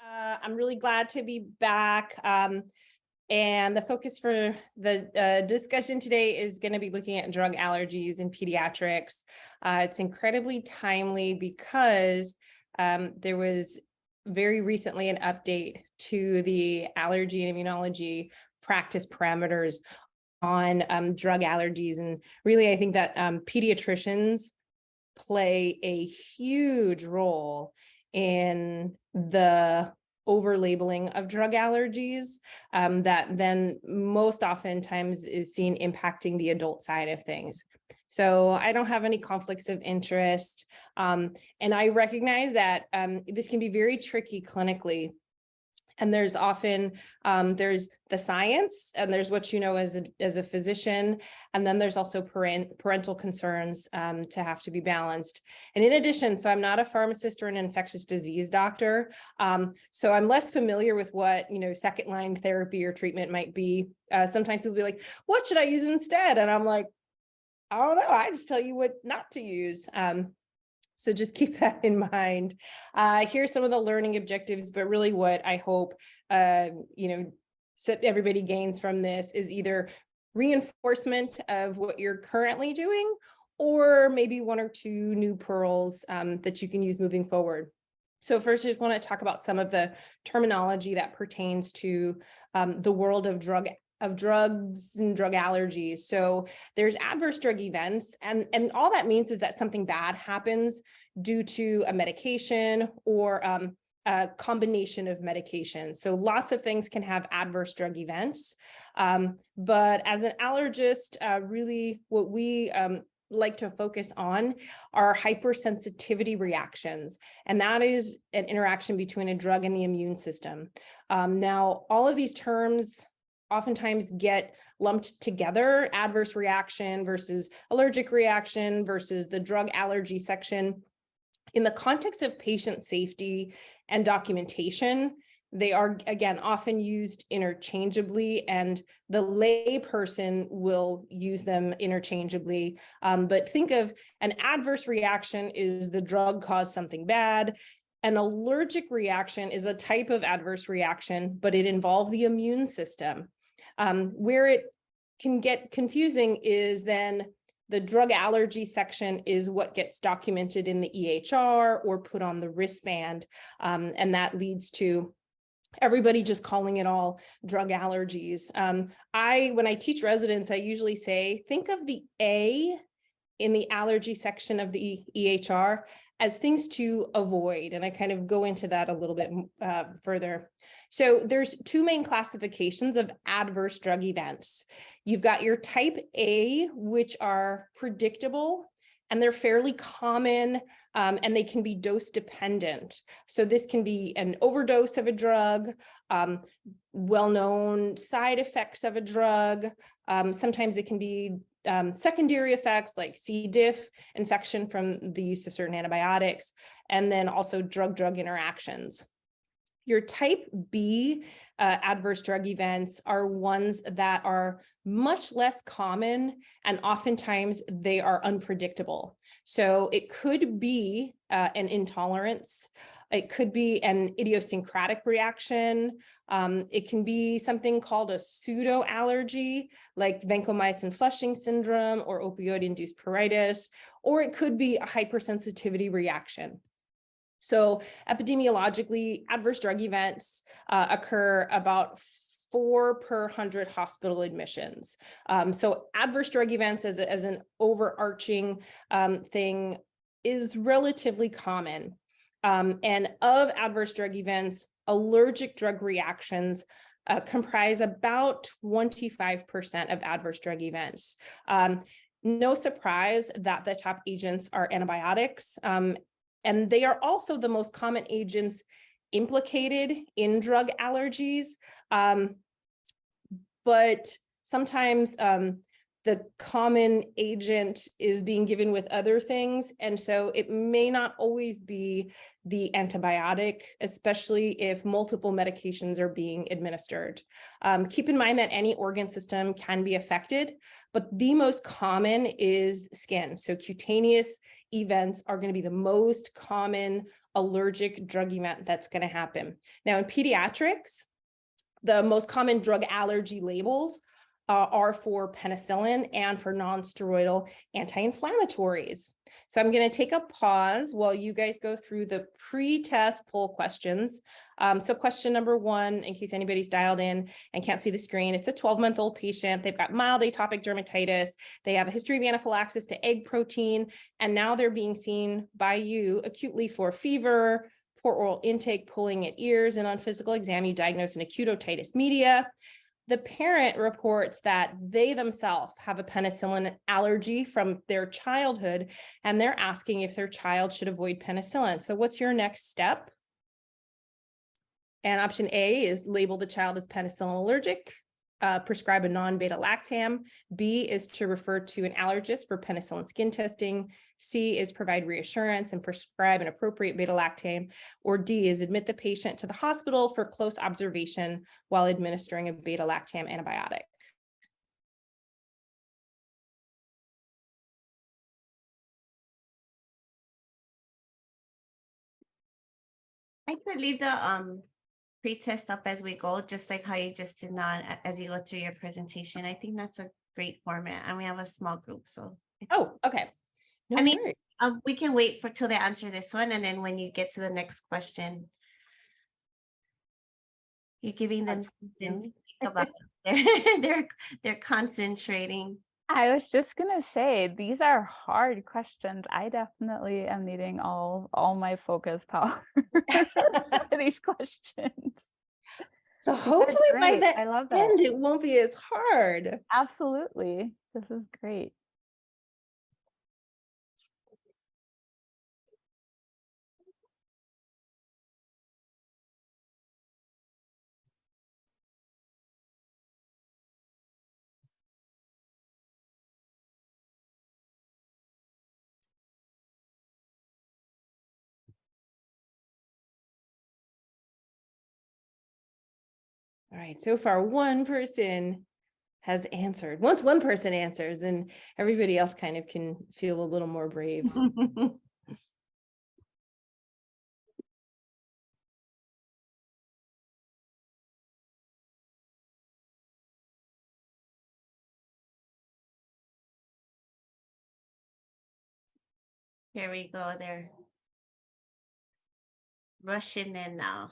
I'm really glad to be back. And the focus for the discussion today is going to be looking at drug allergies in pediatrics. It's incredibly timely because there was very recently an update to the allergy and immunology practice parameters on drug allergies. And really, I think that pediatricians play a huge role in the over-labeling of drug allergies that then most oftentimes is seen impacting the adult side of things. So I don't have any conflicts of interest. And I recognize that this can be very tricky clinically. And there's often, there's the science, and there's what you know as a physician, and then there's also parental concerns to have to be balanced. And in addition, so I'm not a pharmacist or an infectious disease doctor, so I'm less familiar with what, second line therapy or treatment might be. Sometimes people be like, what should I use instead? And I'm like, I don't know, I just tell you what not to use. So just keep that in mind. Here's some of the learning objectives, but really what I hope, everybody gains from this is either reinforcement of what you're currently doing, or maybe one or two new pearls that you can use moving forward. So first, I just want to talk about some of the terminology that pertains to the world of drugs and drug allergies. So there's adverse drug events, and all that means is that something bad happens due to a medication or a combination of medications. So lots of things can have adverse drug events. But as an allergist, really what we like to focus on are hypersensitivity reactions. And that is an interaction between a drug and the immune system. Now, all of these terms oftentimes get lumped together: adverse reaction versus allergic reaction versus the drug allergy section. In the context of patient safety and documentation, they are, again, often used interchangeably, and the lay person will use them interchangeably. But think of an adverse reaction is the drug caused something bad. An allergic reaction is a type of adverse reaction, but it involves the immune system. Where it can get confusing is then the drug allergy section is what gets documented in the EHR or put on the wristband. And that leads to everybody just calling it all drug allergies. When I teach residents, I usually say, think of the A in the allergy section of the EHR as things to avoid. And I kind of go into that a little bit further. So there's two main classifications of adverse drug events. You've got your type A, which are predictable, and they're fairly common, and they can be dose dependent. So this can be an overdose of a drug, well-known side effects of a drug. Sometimes it can be secondary effects like C. diff, infection from the use of certain antibiotics, and then also drug-drug interactions. Your type B adverse drug events are ones that are much less common, and oftentimes they are unpredictable. So it could be an intolerance. It could be an idiosyncratic reaction. It can be something called a pseudo allergy, like vancomycin flushing syndrome or opioid-induced pruritus, or it could be a hypersensitivity reaction. So epidemiologically, adverse drug events occur about 4 per 100 hospital admissions. So adverse drug events as an overarching thing is relatively common. And of adverse drug events, allergic drug reactions comprise about 25% of adverse drug events. No surprise that the top agents are antibiotics. And they are also the most common agents implicated in drug allergies. But sometimes the common agent is being given with other things. And so it may not always be the antibiotic, especially if multiple medications are being administered. Keep in mind that any organ system can be affected, but the most common is skin. So cutaneous events are going to be the most common allergic drug event that's going to happen. Now in pediatrics, the most common drug allergy labels are for penicillin and for non-steroidal anti-inflammatories. So I'm going to take a pause while you guys go through the pre-test poll questions. So question number 1, in case anybody's dialed in and can't see the screen, it's a 12-month-old patient. They've got mild atopic dermatitis. They have a history of anaphylaxis to egg protein, and now they're being seen by you acutely for fever, poor oral intake, pulling at ears, and on physical exam, you diagnose an acute otitis media. The parent reports that they themselves have a penicillin allergy from their childhood, and they're asking if their child should avoid penicillin. So what's your next step? And option A is label the child as penicillin allergic, prescribe a non-beta lactam. B is to refer to an allergist for penicillin skin testing. C is provide reassurance and prescribe an appropriate beta lactam. Or D is admit the patient to the hospital for close observation while administering a beta lactam antibiotic. I could leave the pre-test up as we go, just like how you just did not as you go through your presentation. I think that's a great format, and we have a small group, so. Oh, okay. No I mean, worries. we can wait till they answer this one, and then when you get to the next question, you're giving them something to think about. They're concentrating. I was just gonna say, these are hard questions. I definitely am needing all my focus power for these questions. So hopefully by the I love end, that. it won't be as hard. Absolutely. This is great. All right, so far one person has answered. Once one person answers, and everybody else kind of can feel a little more brave. Here we go. They're rushing in now.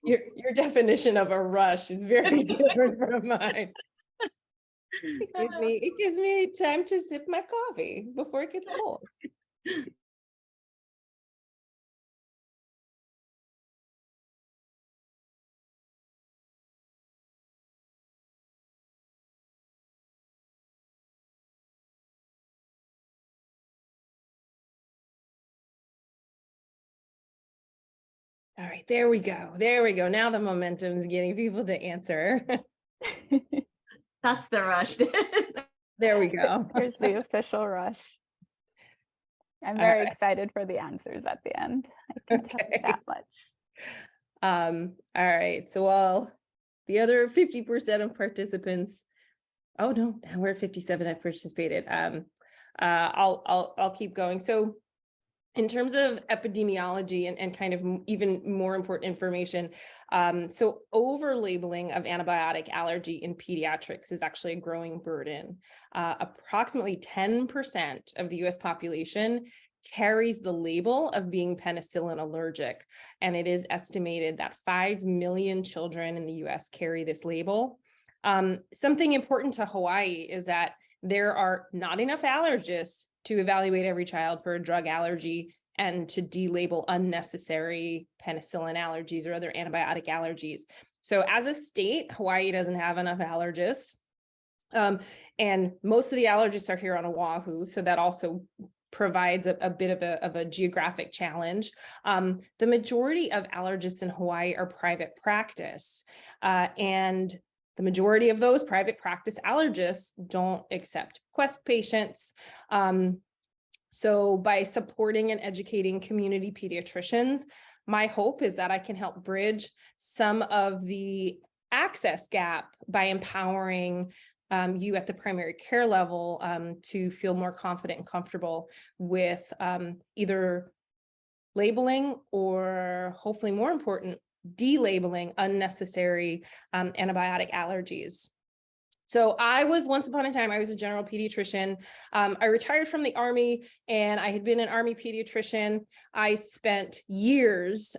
Your definition of a rush is very different from mine. It gives me time to sip my coffee before it gets cold. All right, there we go. There we go. Now the momentum is getting people to answer. That's the rush. There we go. Here's the official rush. I'm very excited for the answers at the end. I can tell you that much. All right. So while the other 50% of participants, oh no, now we're at 57 have participated. I'll keep going. So in terms of epidemiology and kind of even more important information, so over-labeling of antibiotic allergy in pediatrics is actually a growing burden. Approximately 10% of the US population carries the label of being penicillin allergic, and it is estimated that 5 million children in the US carry this label. Something important to Hawaii is that there are not enough allergists to evaluate every child for a drug allergy and to delabel unnecessary penicillin allergies or other antibiotic allergies. So as a state, Hawaii doesn't have enough allergists. And most of the allergists are here on Oahu, so that also provides a bit of a geographic challenge. The majority of allergists in Hawaii are private practice, and The majority of those private practice allergists don't accept Quest patients. So by supporting and educating community pediatricians, my hope is that I can help bridge some of the access gap by empowering you at the primary care level to feel more confident and comfortable with either labeling or, hopefully more important, delabeling unnecessary antibiotic allergies. So I was, once upon a time, I was a general pediatrician. I retired from the Army, and I had been an Army pediatrician. I spent years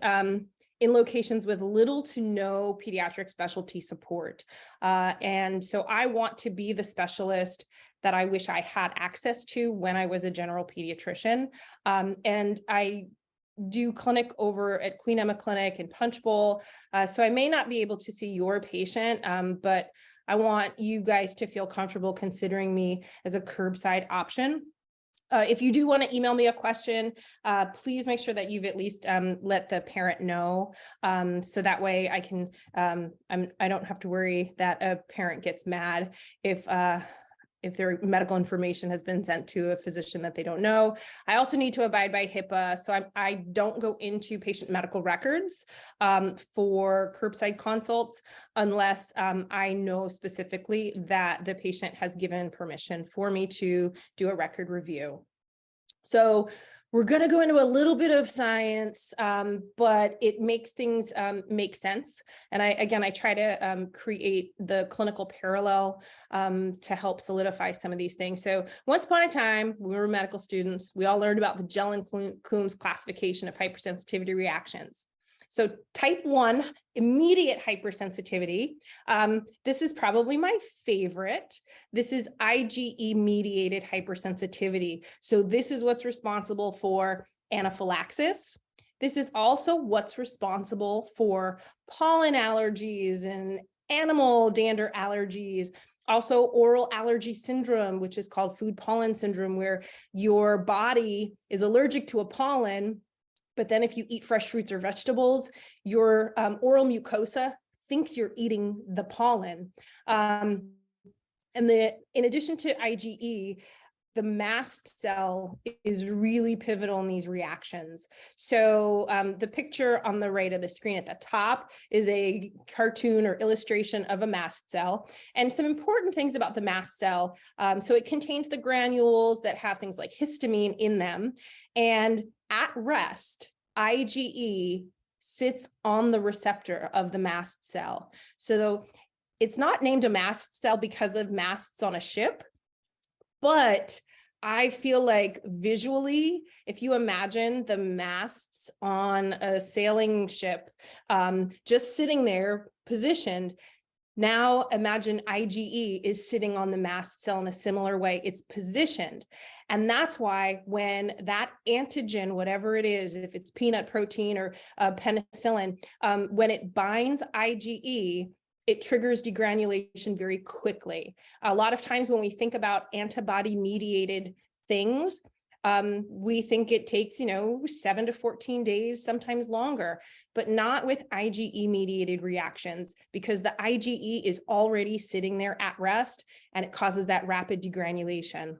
in locations with little to no pediatric specialty support. And so I want to be the specialist that I wish I had access to when I was a general pediatrician. And I do clinic over at Queen Emma Clinic in Punchbowl. So I may not be able to see your patient, but I want you guys to feel comfortable considering me as a curbside option. If you do want to email me a question, please make sure that you've at least let the parent know. So that way I can, I don't have to worry that a parent gets mad if their medical information has been sent to a physician that they don't know. I also need to abide by HIPAA. So I don't go into patient medical records for curbside consults unless I know specifically that the patient has given permission for me to do a record review. So we're going to go into a little bit of science, but it makes things make sense. And I try to create the clinical parallel to help solidify some of these things. So once upon a time, we were medical students. We all learned about the Jelen-Coombs classification of hypersensitivity reactions. So type 1, immediate hypersensitivity. This is probably my favorite. This is IgE-mediated hypersensitivity. So this is what's responsible for anaphylaxis. This is also what's responsible for pollen allergies and animal dander allergies. Also oral allergy syndrome, which is called food pollen syndrome, where your body is allergic to a pollen. But then if you eat fresh fruits or vegetables, your oral mucosa thinks you're eating the pollen. In addition to IgE, the mast cell is really pivotal in these reactions. So the picture on the right of the screen at the top is a cartoon or illustration of a mast cell. And some important things about the mast cell. So it contains the granules that have things like histamine in them. And at rest, IgE sits on the receptor of the mast cell. So it's not named a mast cell because of masts on a ship, but I feel like visually, if you imagine the masts on a sailing ship just sitting there positioned, now imagine IgE is sitting on the mast cell in a similar way. It's positioned. And that's why when that antigen, whatever it is, if it's peanut protein or penicillin, when it binds IgE, it triggers degranulation very quickly. A lot of times when we think about antibody-mediated things, we think it takes, 7 to 14 days, sometimes longer, but not with IgE-mediated reactions, because the IgE is already sitting there at rest and it causes that rapid degranulation.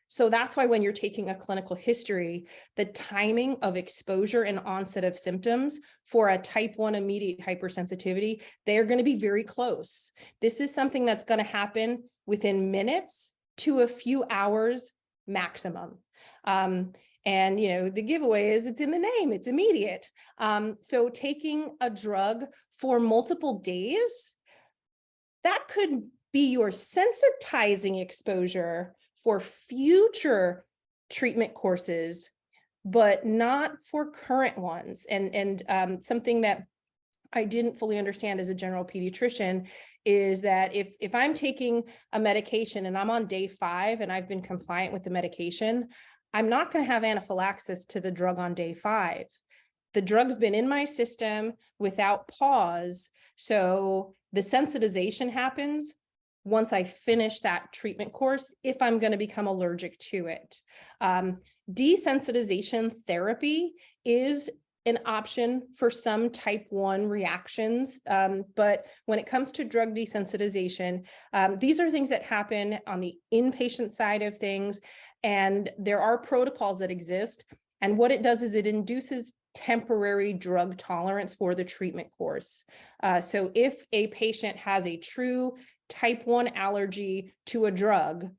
So that's why when you're taking a clinical history, the timing of exposure and onset of symptoms for a type 1 immediate hypersensitivity, they're going to be very close. This is something that's going to happen within minutes to a few hours maximum. And the giveaway is it's in the name, it's immediate. So taking a drug for multiple days, that could be your sensitizing exposure for future treatment courses, but not for current ones. And something that I didn't fully understand as a general pediatrician is that if I'm taking a medication and I'm on day 5 and I've been compliant with the medication, I'm not going to have anaphylaxis to the drug on day 5. The drug's been in my system without pause. So the sensitization happens once I finish that treatment course, if I'm going to become allergic to it. Desensitization therapy is an option for some type 1 reactions, but when it comes to drug desensitization, these are things that happen on the inpatient side of things, and there are protocols that exist. And what it does is it induces temporary drug tolerance for the treatment course. So if a patient has a true type 1 allergy to a drug,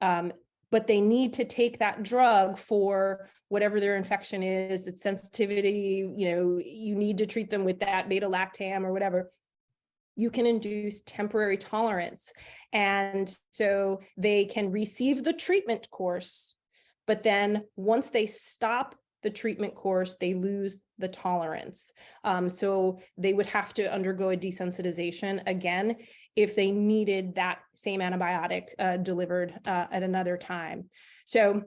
but they need to take that drug for whatever their infection is, its sensitivity, you need to treat them with that beta-lactam or whatever, you can induce temporary tolerance. And so they can receive the treatment course, but then once they stop the treatment course, they lose the tolerance. So they would have to undergo a desensitization again if they needed that same antibiotic delivered at another time. So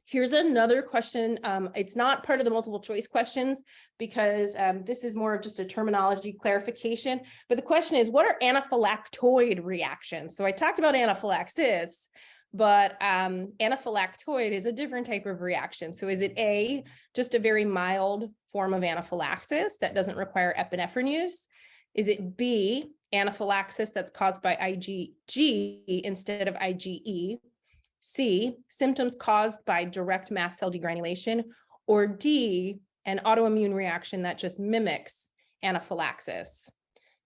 here's another question. It's not part of the multiple choice questions because this is more of just a terminology clarification. But the question is, what are anaphylactoid reactions? So I talked about anaphylaxis, but anaphylactoid is a different type of reaction. So is it A, just a very mild form of anaphylaxis that doesn't require epinephrine use? Is it B, anaphylaxis that's caused by IgG instead of IgE? C, symptoms caused by direct mast cell degranulation? Or D, an autoimmune reaction that just mimics anaphylaxis?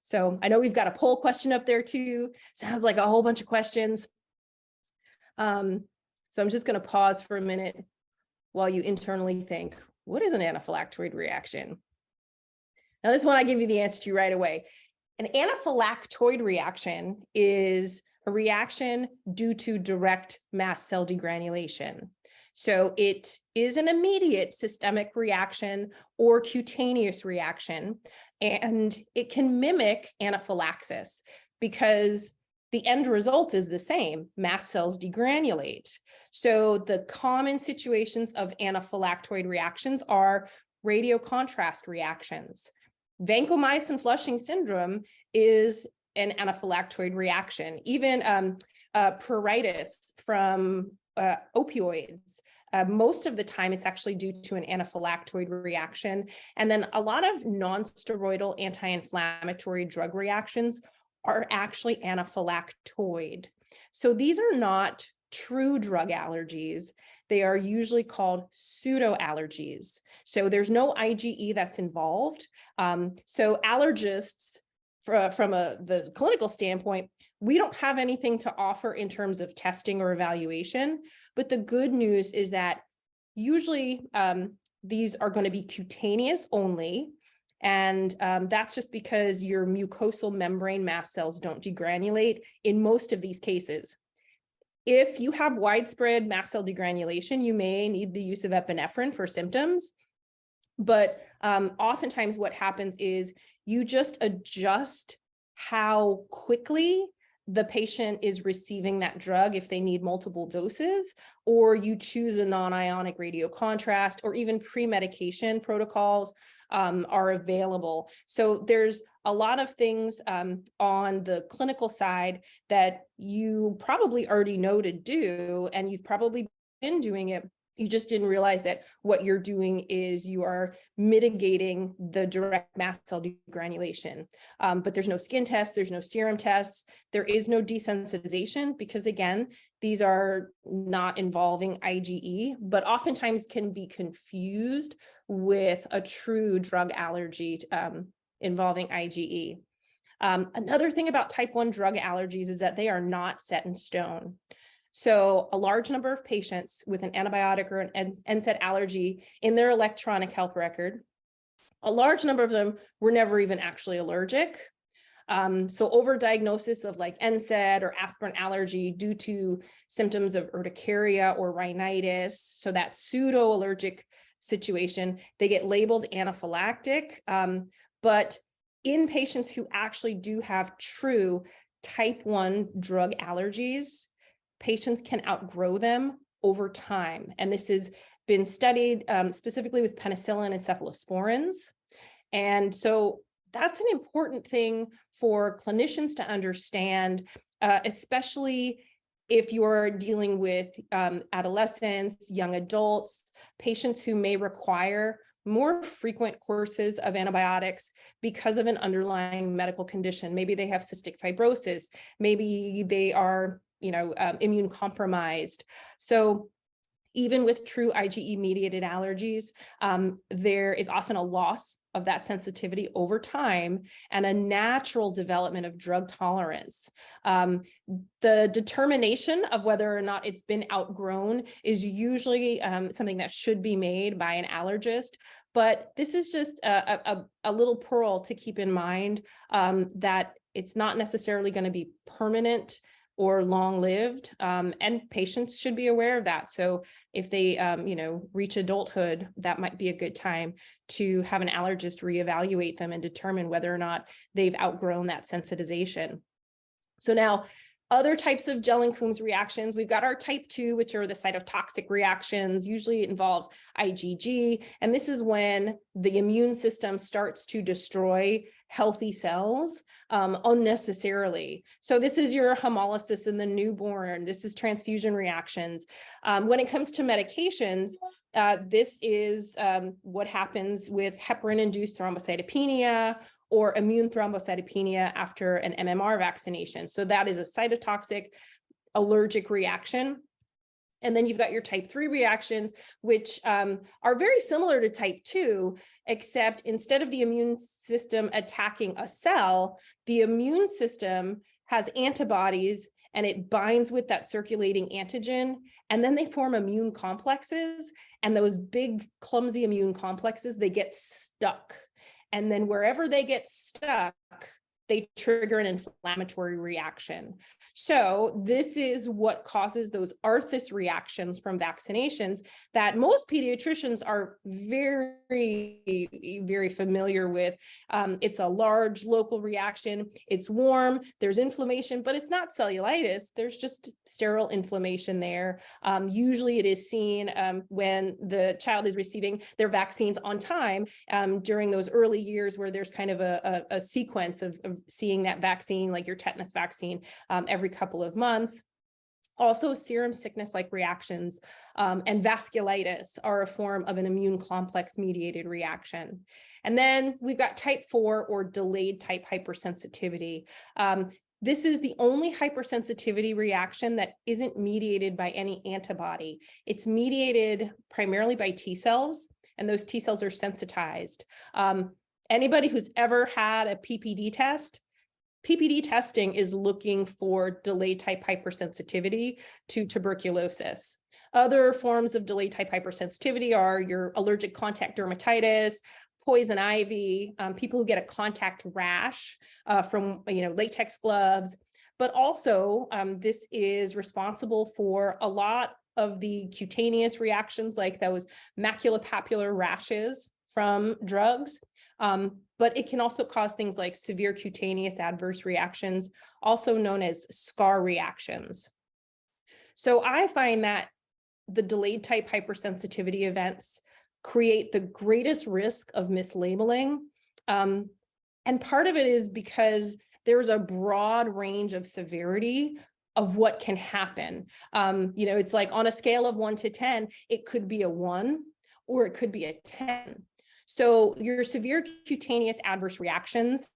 So I know we've got a poll question up there too. Sounds like a whole bunch of questions. So I'm just going to pause for a minute while you internally think, what is an anaphylactoid reaction? Now, this one I give you the answer to right away. An anaphylactoid reaction is a reaction due to direct mast cell degranulation. So it is an immediate systemic reaction or cutaneous reaction, and it can mimic anaphylaxis because the end result is the same, mast cells degranulate. So the common situations of anaphylactoid reactions are radiocontrast reactions. Vancomycin flushing syndrome is an anaphylactoid reaction. Even pruritus from opioids, most of the time it's actually due to an anaphylactoid reaction. And then a lot of non-steroidal anti-inflammatory drug reactions are actually anaphylactoid. So these are not true drug allergies. They are usually called pseudo allergies. So there's no IgE that's involved. So allergists, from the clinical standpoint, we don't have anything to offer in terms of testing or evaluation. But the good news is that usually these are going to be cutaneous only. And that's just because your mucosal membrane mast cells don't degranulate in most of these cases. If you have widespread mast cell degranulation, you may need the use of epinephrine for symptoms. But oftentimes what happens is you just adjust how quickly the patient is receiving that drug if they need multiple doses, or you choose a non-ionic radiocontrast, or even pre-medication protocols are available. So there's a lot of things on the clinical side that you probably already know to do, and you've probably been doing it. You just didn't realize that what you're doing is you are mitigating the direct mast cell degranulation. But there's no skin tests, there's no serum tests, there is no desensitization because, again, these are not involving IgE, but oftentimes can be confused with a true drug allergy involving IgE. Another thing about type 1 drug allergies is that they are not set in stone. So a large number of patients with an antibiotic or an NSAID allergy in their electronic health record, a large number of them were never even actually allergic. So overdiagnosis of like NSAID or aspirin allergy due to symptoms of urticaria or rhinitis, so that pseudo-allergic situation, they get labeled anaphylactic. But in patients who actually do have true type 1 drug allergies, patients can outgrow them over time. And this has been studied specifically with penicillin and cephalosporins. And so that's an important thing for clinicians to understand, especially if you're dealing with adolescents, young adults, patients who may require more frequent courses of antibiotics because of an underlying medical condition. Maybe they have cystic fibrosis, maybe they are, immune compromised. So even with true IgE-mediated allergies, there is often a loss of that sensitivity over time and a natural development of drug tolerance. The determination of whether or not it's been outgrown is usually something that should be made by an allergist. But this is just a little pearl to keep in mind, that it's not necessarily going to be permanent or long-lived, and patients should be aware of that. So if they, reach adulthood, that might be a good time to have an allergist reevaluate them and determine whether or not they've outgrown that sensitization. So now, other types of Jelen-Coombs reactions, we've got our type 2, which are the cytotoxic reactions. Usually it involves IgG, and this is when the immune system starts to destroy healthy cells unnecessarily. So this is your hemolysis in the newborn. This is transfusion reactions. When it comes to medications, this is what happens with heparin-induced thrombocytopenia or immune thrombocytopenia after an MMR vaccination. So that is a cytotoxic allergic reaction. And then you've got your type 3 reactions, which are very similar to type 2, except instead of the immune system attacking a cell, the immune system has antibodies and it binds with that circulating antigen, and then they form immune complexes, and those big clumsy immune complexes, they get stuck. And then wherever they get stuck, they trigger an inflammatory reaction. So this is what causes those arthus reactions from vaccinations that most pediatricians are very, very familiar with. It's a large local reaction. It's warm, there's inflammation, but it's not cellulitis. There's just sterile inflammation there. Usually it is seen when the child is receiving their vaccines on time during those early years where there's kind of a sequence of seeing that vaccine, like your tetanus vaccine, every couple of months. Also, serum sickness-like reactions and vasculitis are a form of an immune complex mediated reaction. And then we've got type 4 or delayed type hypersensitivity. This is the only hypersensitivity reaction that isn't mediated by any antibody. It's mediated primarily by T cells, and those T cells are sensitized. Anybody who's ever had a PPD test, PPD testing is looking for delayed type hypersensitivity to tuberculosis. Other forms of delayed type hypersensitivity are your allergic contact dermatitis, poison ivy, people who get a contact rash from latex gloves, but also this is responsible for a lot of the cutaneous reactions like those maculopapular rashes from drugs. But it can also cause things like severe cutaneous adverse reactions, also known as scar reactions. So I find that the delayed type hypersensitivity events create the greatest risk of mislabeling. And part of it is because there's a broad range of severity of what can happen. It's like on a scale of 1 to 10, it could be a 1 or it could be a 10. So your severe cutaneous adverse reactions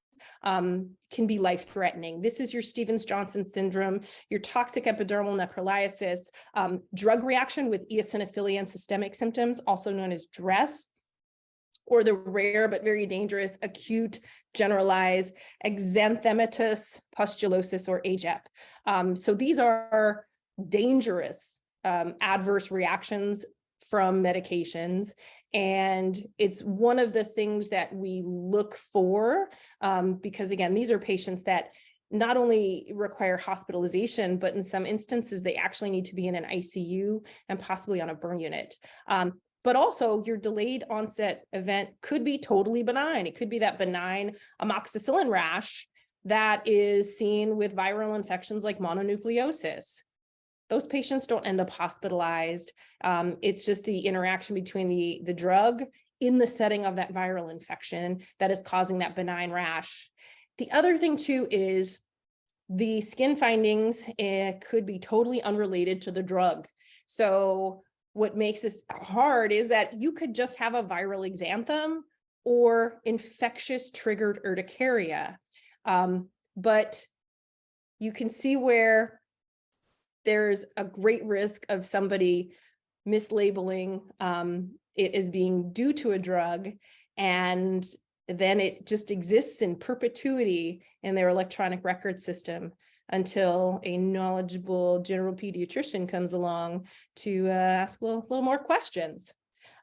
can be life-threatening. This is your Stevens-Johnson syndrome, your toxic epidermal necrolysis, drug reaction with eosinophilia and systemic symptoms, also known as DRESS, or the rare but very dangerous acute generalized exanthematous pustulosis, or AGEP. So these are dangerous adverse reactions from medications. And it's one of the things that we look for because, again, these are patients that not only require hospitalization, but in some instances, they actually need to be in an ICU and possibly on a burn unit. But also your delayed onset event could be totally benign. It could be that benign amoxicillin rash that is seen with viral infections like mononucleosis. Those patients don't end up hospitalized. It's just the interaction between the drug in the setting of that viral infection that is causing that benign rash. The other thing too is the skin findings could be totally unrelated to the drug. So what makes this hard is that you could just have a viral exanthem or infectious triggered urticaria. But you can see where there's a great risk of somebody mislabeling it as being due to a drug, and then it just exists in perpetuity in their electronic record system until a knowledgeable general pediatrician comes along to ask a little more questions.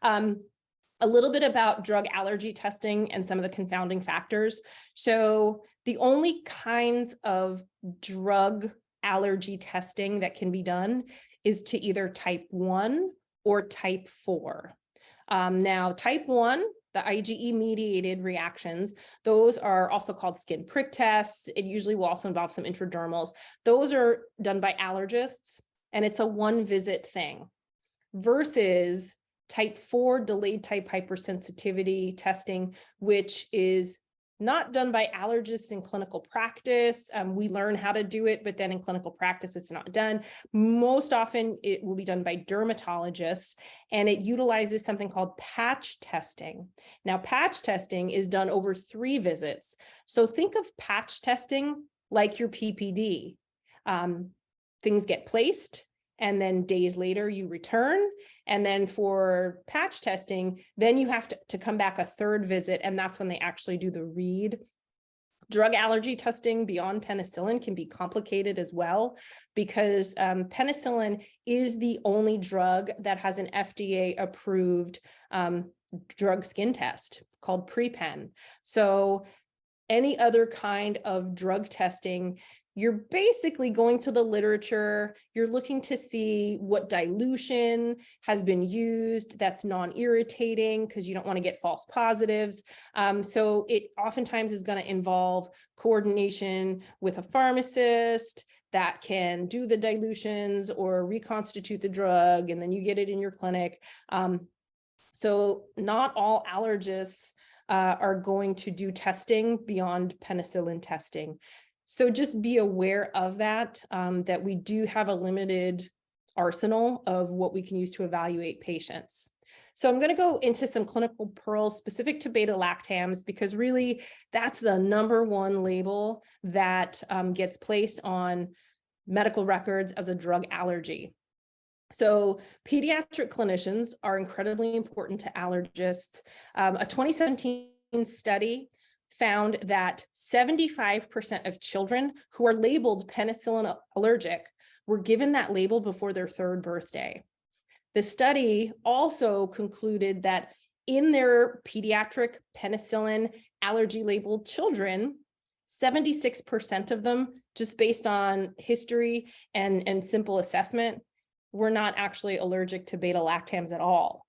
A little bit about drug allergy testing and some of the confounding factors. So the only kinds of drug allergy testing that can be done is to either type 1 or type 4. Now, type 1, the IgE mediated reactions, those are also called skin prick tests. It usually will also involve some intradermals. Those are done by allergists, and it's a one-visit thing, versus type 4 delayed type hypersensitivity testing, which is not done by allergists in clinical practice. We learn how to do it, but then in clinical practice, it's not done. Most often it will be done by dermatologists, and it utilizes something called patch testing. Now, patch testing is done over 3 visits. So think of patch testing like your PPD. Things get placed, and then days later you return. And then for patch testing, then you have to come back a 3rd visit, and that's when they actually do the read. Drug allergy testing beyond penicillin can be complicated as well, because penicillin is the only drug that has an FDA-approved drug skin test called PrePen. So any other kind of drug testing, you're basically going to the literature, you're looking to see what dilution has been used that's non-irritating, because you don't want to get false positives. So it oftentimes is going to involve coordination with a pharmacist that can do the dilutions or reconstitute the drug, and then you get it in your clinic. So not all allergists are going to do testing beyond penicillin testing. So just be aware of that, that we do have a limited arsenal of what we can use to evaluate patients. So I'm going to go into some clinical pearls specific to beta-lactams, because really that's the #1 label that gets placed on medical records as a drug allergy. So pediatric clinicians are incredibly important to allergists. A 2017 study found that 75% of children who are labeled penicillin allergic were given that label before their 3rd birthday. The study also concluded that in their pediatric penicillin allergy labeled children, 76% of them, just based on history and simple assessment, were not actually allergic to beta-lactams at all.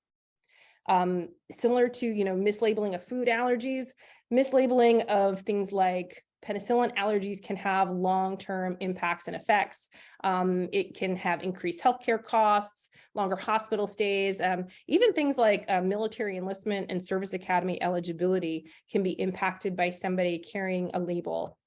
Similar to, mislabeling of food allergies, mislabeling of things like penicillin allergies can have long-term impacts and effects. It can have increased healthcare costs, longer hospital stays, even things like military enlistment and service academy eligibility can be impacted by somebody carrying a label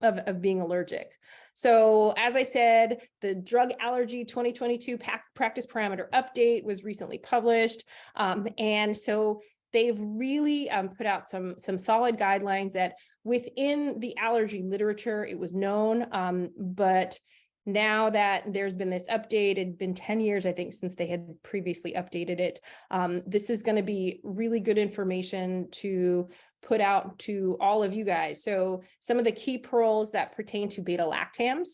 of being allergic. So as I said, the Drug Allergy 2022 Practice Parameter Update was recently published. And so they've really put out some solid guidelines that within the allergy literature, it was known, but now that there's been this update, it'd been 10 years, I think, since they had previously updated it. This is going to be really good information to put out to all of you guys. So some of the key pearls that pertain to beta-lactams.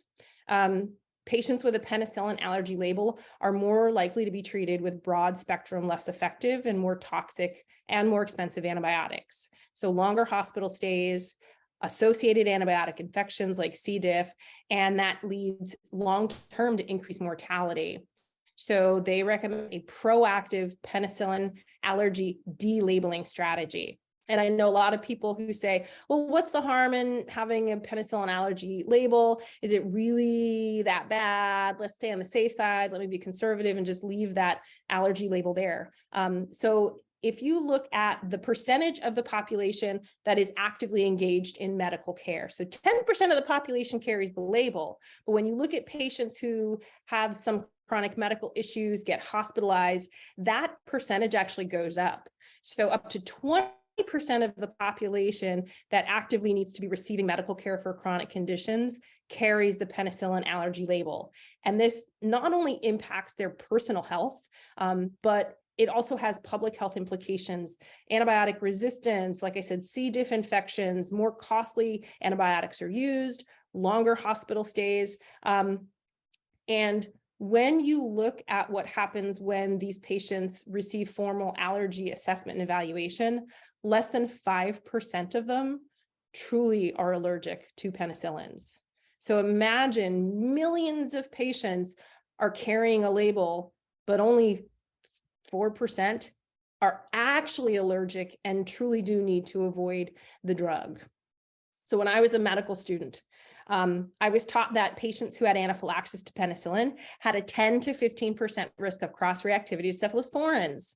Patients with a penicillin allergy label are more likely to be treated with broad spectrum, less effective and more toxic and more expensive antibiotics. So longer hospital stays, associated antibiotic infections like C. diff, and that leads long-term to increased mortality. So they recommend a proactive penicillin allergy delabeling strategy. And I know a lot of people who say, well, what's the harm in having a penicillin allergy label? Is it really that bad? Let's stay on the safe side. Let me be conservative and just leave that allergy label there. So if you look at the percentage of the population that is actively engaged in medical care, so 10% of the population carries the label, but when you look at patients who have some chronic medical issues, get hospitalized, that percentage actually goes up. So up to 20% of the population that actively needs to be receiving medical care for chronic conditions carries the penicillin allergy label. And this not only impacts their personal health, but it also has public health implications, antibiotic resistance, like I said, C. diff infections, more costly antibiotics are used, longer hospital stays. And when you look at what happens when these patients receive formal allergy assessment and evaluation, less than 5% of them truly are allergic to penicillins. So imagine millions of patients are carrying a label, but only 4% are actually allergic and truly do need to avoid the drug. So when I was a medical student, I was taught that patients who had anaphylaxis to penicillin had a 10 to 15% risk of cross-reactivity to cephalosporins.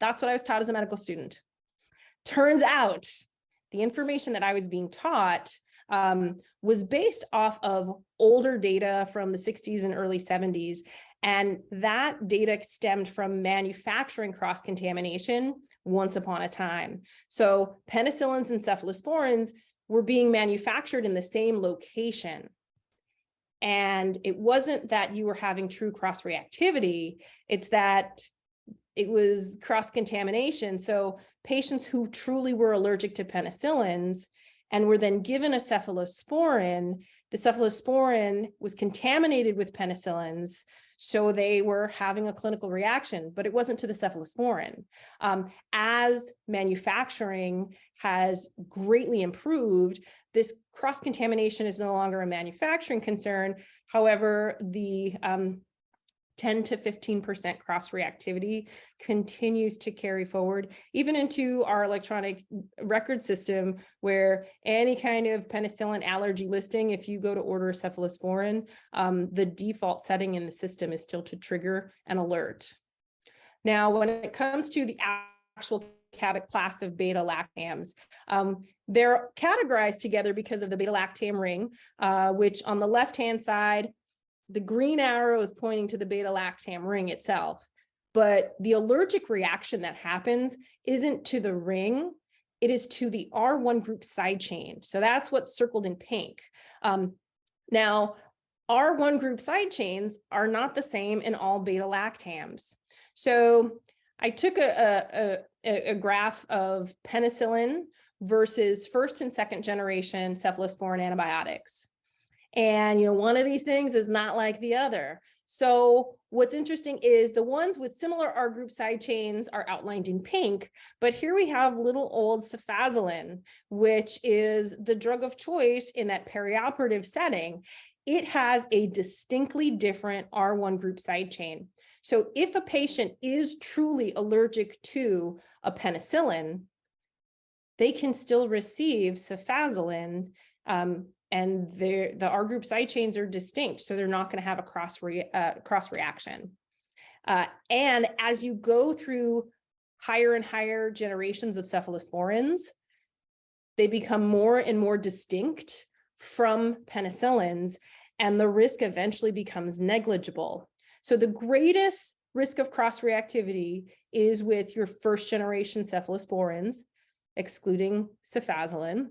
That's what I was taught as a medical student. Turns out the information that I was being taught was based off of older data from the 60s and early 70s. And that data stemmed from manufacturing cross-contamination once upon a time. So penicillins and cephalosporins were being manufactured in the same location. And it wasn't that you were having true cross-reactivity, it's that it was cross-contamination. So patients who truly were allergic to penicillins and were then given a cephalosporin, the cephalosporin was contaminated with penicillins, so they were having a clinical reaction, but it wasn't to the cephalosporin. As manufacturing has greatly improved, this cross-contamination is no longer a manufacturing concern. However, the 10 to 15% cross-reactivity continues to carry forward, even into our electronic record system, where any kind of penicillin allergy listing, if you go to order a cephalosporin, the default setting in the system is still to trigger an alert. Now, when it comes to the actual class of beta-lactams, they're categorized together because of the beta-lactam ring, which on the left-hand side, the green arrow is pointing to the beta-lactam ring itself, but the allergic reaction that happens isn't to the ring, it is to the R1 group side chain. So that's what's circled in pink. Now, R1 group side chains are not the same in all beta-lactams. So I took a graph of penicillin versus first and second generation cephalosporin antibiotics. And, one of these things is not like the other. So what's interesting is the ones with similar R group side chains are outlined in pink, but here we have little old cefazolin, which is the drug of choice in that perioperative setting. It has a distinctly different R1 group side chain. So if a patient is truly allergic to a penicillin, they can still receive cefazolin, and the R group side chains are distinct, so they're not going to have a cross reaction. And as you go through higher and higher generations of cephalosporins, they become more and more distinct from penicillins, and the risk eventually becomes negligible. So the greatest risk of cross-reactivity is with your first generation cephalosporins, excluding cefazolin.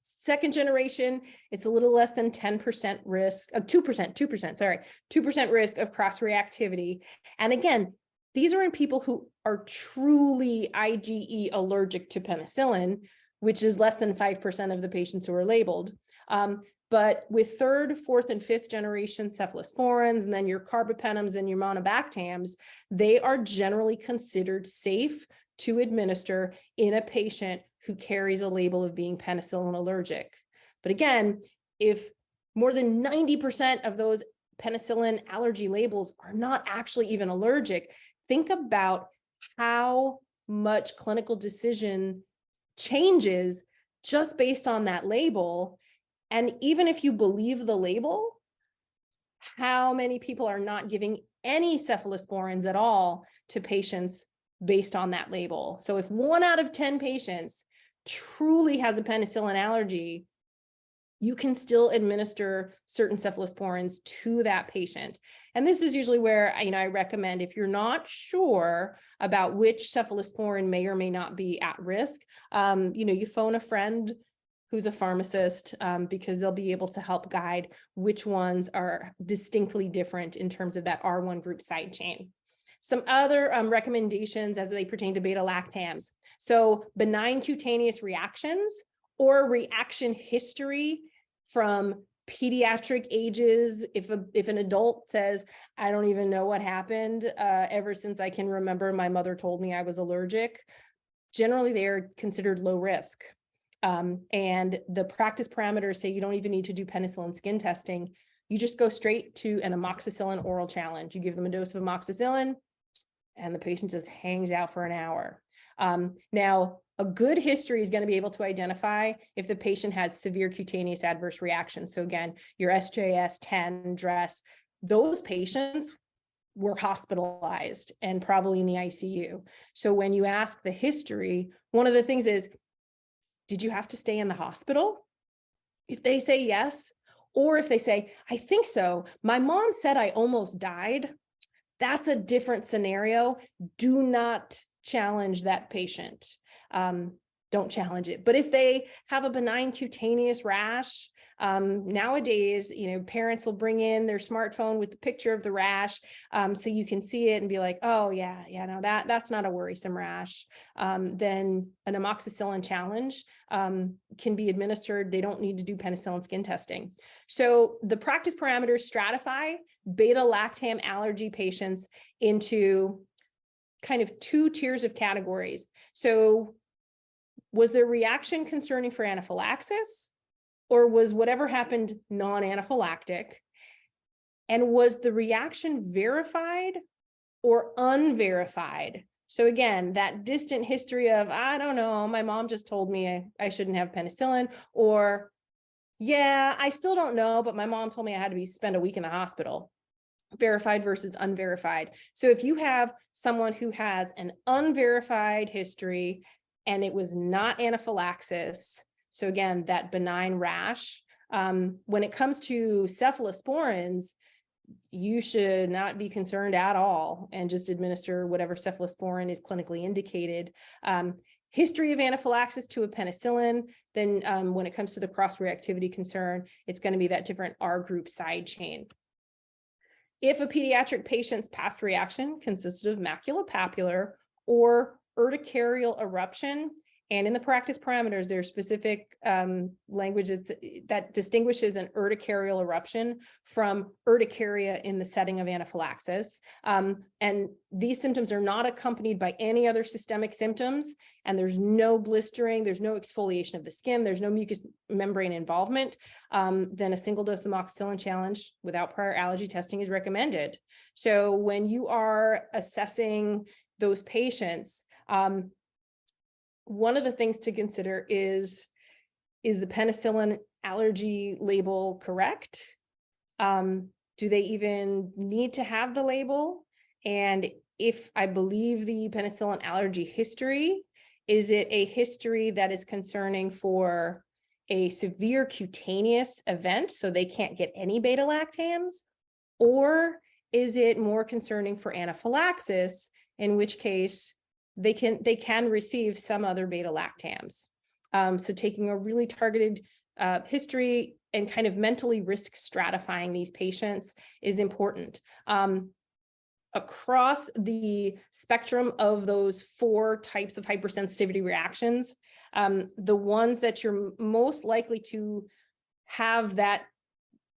Second generation, it's a little less than 10% risk, 2% risk of cross-reactivity. And again, these are in people who are truly IgE allergic to penicillin, which is less than 5% of the patients who are labeled. But with third, fourth, and fifth generation cephalosporins, and then your carbapenems and your monobactams, they are generally considered safe to administer in a patient who carries a label of being penicillin allergic. But again, if more than 90% of those penicillin allergy labels are not actually even allergic, think about how much clinical decision changes just based on that label. And even if you believe the label, how many people are not giving any cephalosporins at all to patients based on that label? So if 1 out of 10 patients truly has a penicillin allergy, you can still administer certain cephalosporins to that patient. And this is usually where, I recommend, if you're not sure about which cephalosporin may or may not be at risk, you phone a friend who's a pharmacist, because they'll be able to help guide which ones are distinctly different in terms of that R1 group side chain. Some other recommendations as they pertain to beta-lactams. So benign cutaneous reactions or reaction history from pediatric ages. If an adult says, I don't even know what happened, ever since I can remember, my mother told me I was allergic, generally they're considered low risk. And the practice parameters say you don't even need to do penicillin skin testing. You just go straight to an amoxicillin oral challenge. You give them a dose of amoxicillin and the patient just hangs out for an hour. Now, a good history is going to be able to identify if the patient had severe cutaneous adverse reactions. So again, your SJS, 10, DRESS, those patients were hospitalized and probably in the ICU. So when you ask the history, one of the things is, did you have to stay in the hospital? If they say yes, or if they say, I think so, my mom said I almost died, that's a different scenario. Do not challenge that patient. Don't challenge it. But if they have a benign cutaneous rash, nowadays, parents will bring in their smartphone with the picture of the rash, so you can see it and be like, oh yeah, no, that's not a worrisome rash. Then an amoxicillin challenge can be administered. They don't need to do penicillin skin testing. So the practice parameters stratify beta-lactam allergy patients into kind of two tiers of categories. So was their reaction concerning for anaphylaxis, or was whatever happened non-anaphylactic? And was the reaction verified or unverified? So again, that distant history of, I don't know, my mom just told me I shouldn't have penicillin, or yeah, I still don't know, but my mom told me I had to spend a week in the hospital. Verified versus unverified. So if you have someone who has an unverified history and it was not anaphylaxis, so again, that benign rash, when it comes to cephalosporins, you should not be concerned at all and just administer whatever cephalosporin is clinically indicated. History of anaphylaxis to a penicillin, then when it comes to the cross-reactivity concern, it's going to be that different R group side chain. If a pediatric patient's past reaction consisted of maculopapular or urticarial eruption, and in the practice parameters, there are specific languages that distinguishes an urticarial eruption from urticaria in the setting of anaphylaxis. And these symptoms are not accompanied by any other systemic symptoms, and there's no blistering, there's no exfoliation of the skin, there's no mucous membrane involvement, then a single dose amoxicillin challenge without prior allergy testing is recommended. So when you are assessing those patients, one of the things to consider is the penicillin allergy label correct? Do they even need to have the label? And if I believe the penicillin allergy history, is it a history that is concerning for a severe cutaneous event, so they can't get any beta-lactams? Or is it more concerning for anaphylaxis, in which case they can receive some other beta-lactams? So taking a really targeted history and kind of mentally risk stratifying these patients is important. Across the spectrum of those 4 types of hypersensitivity reactions, the ones that you're most likely to have that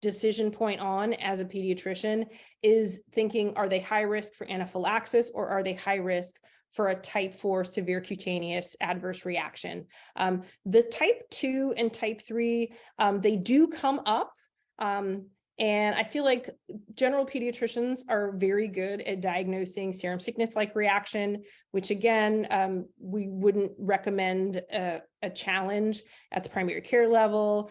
decision point on as a pediatrician is thinking, are they high risk for anaphylaxis or are they high risk for a type 4 severe cutaneous adverse reaction? The type 2 and type 3, they do come up. And I feel like general pediatricians are very good at diagnosing serum sickness-like reaction, which again, we wouldn't recommend a challenge at the primary care level.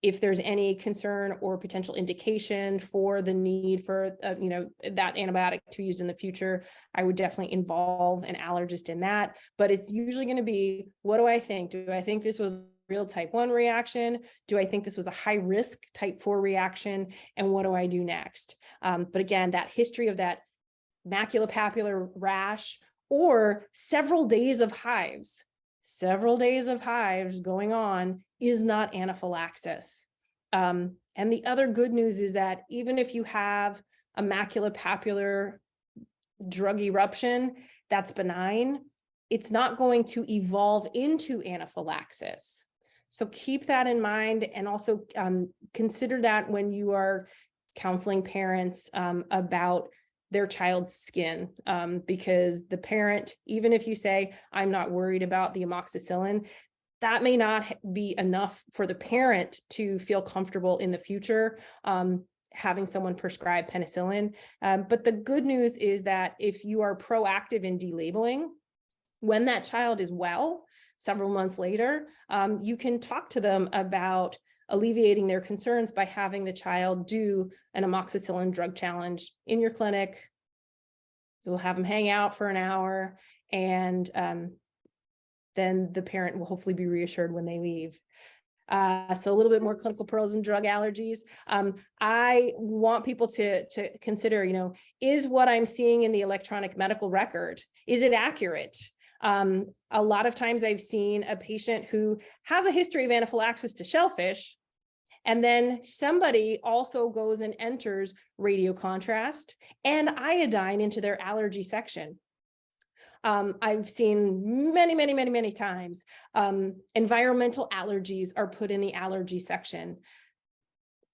If there's any concern or potential indication for the need for that antibiotic to be used in the future, I would definitely involve an allergist in that. But it's usually going to be, what do I think? Do I think this was real type 1 reaction? Do I think this was a high risk type 4 reaction? And what do I do next? But again, that history of that maculopapular rash or several days of hives going on is not anaphylaxis. And the other good news is that even if you have a maculopapular drug eruption that's benign, it's not going to evolve into anaphylaxis. So keep that in mind, and also consider that when you are counseling parents about their child's skin, because the parent, even if you say, I'm not worried about the amoxicillin, that may not be enough for the parent to feel comfortable in the future having someone prescribe penicillin. But the good news is that if you are proactive in delabeling, when that child is well, several months later, you can talk to them about alleviating their concerns by having the child do an amoxicillin drug challenge in your clinic. You'll have them hang out for an hour, and then the parent will hopefully be reassured when they leave. So a little bit more clinical pearls and drug allergies. I want people to consider, is what I'm seeing in the electronic medical record, is it accurate? A lot of times I've seen a patient who has a history of anaphylaxis to shellfish, and then somebody also goes and enters radiocontrast and iodine into their allergy section. I've seen many times environmental allergies are put in the allergy section.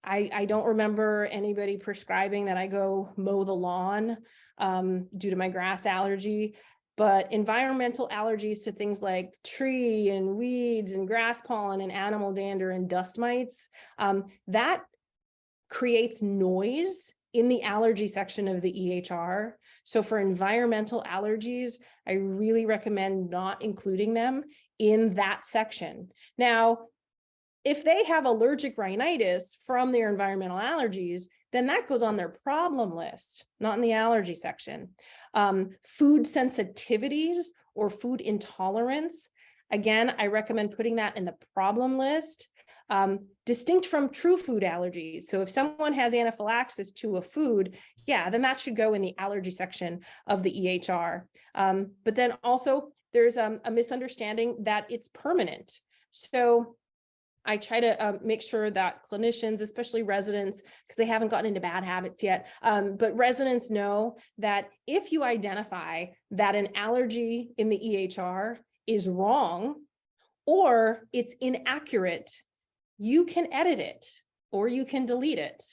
I don't remember anybody prescribing that I go mow the lawn due to my grass allergy, but environmental allergies to things like tree and weeds and grass pollen and animal dander and dust mites, that creates noise in the allergy section of the EHR. So for environmental allergies, I really recommend not including them in that section. Now, if they have allergic rhinitis from their environmental allergies, then that goes on their problem list, not in the allergy section. Food sensitivities or food intolerance, again, I recommend putting that in the problem list, distinct from true food allergies. So if someone has anaphylaxis to a food, yeah, then that should go in the allergy section of the EHR. But then also there's a misunderstanding that it's permanent. So I try to make sure that clinicians, especially residents, because they haven't gotten into bad habits yet, but residents know that if you identify that an allergy in the EHR is wrong or it's inaccurate, you can edit it or you can delete it,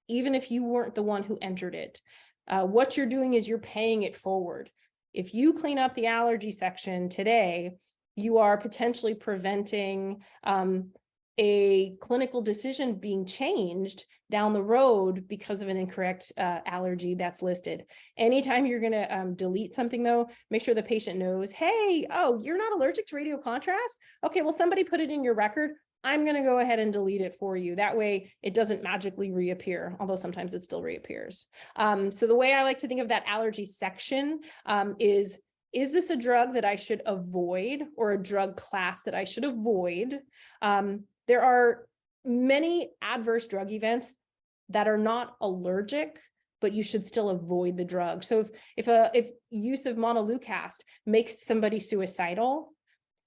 even if you weren't the one who entered it. What you're doing is you're paying it forward. If you clean up the allergy section today, you are potentially preventing a clinical decision being changed down the road because of an incorrect allergy that's listed. Anytime you're going to delete something, though, make sure the patient knows, hey, oh, you're not allergic to radiocontrast? Okay, well, somebody put it in your record. I'm going to go ahead and delete it for you. That way it doesn't magically reappear, although sometimes it still reappears. So the way I like to think of that allergy section is this a drug that I should avoid or a drug class that I should avoid? There are many adverse drug events that are not allergic, but you should still avoid the drug. So if use of montelukast makes somebody suicidal,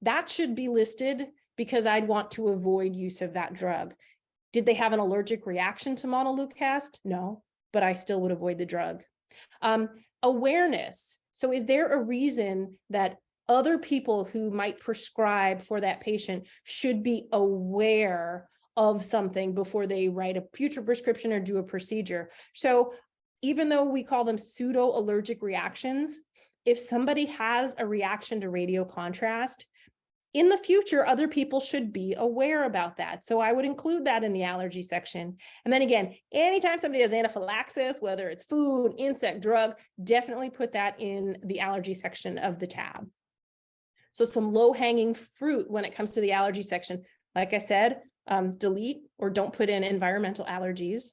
that should be listed because I'd want to avoid use of that drug. Did they have an allergic reaction to montelukast? No, but I still would avoid the drug. Awareness. So is there a reason that other people who might prescribe for that patient should be aware of something before they write a future prescription or do a procedure? So even though we call them pseudo-allergic reactions, if somebody has a reaction to radiocontrast, in the future, other people should be aware about that. So I would include that in the allergy section. And then again, anytime somebody has anaphylaxis, whether it's food, insect, drug, definitely put that in the allergy section of the tab. So some low-hanging fruit when it comes to the allergy section, like I said, delete or don't put in environmental allergies.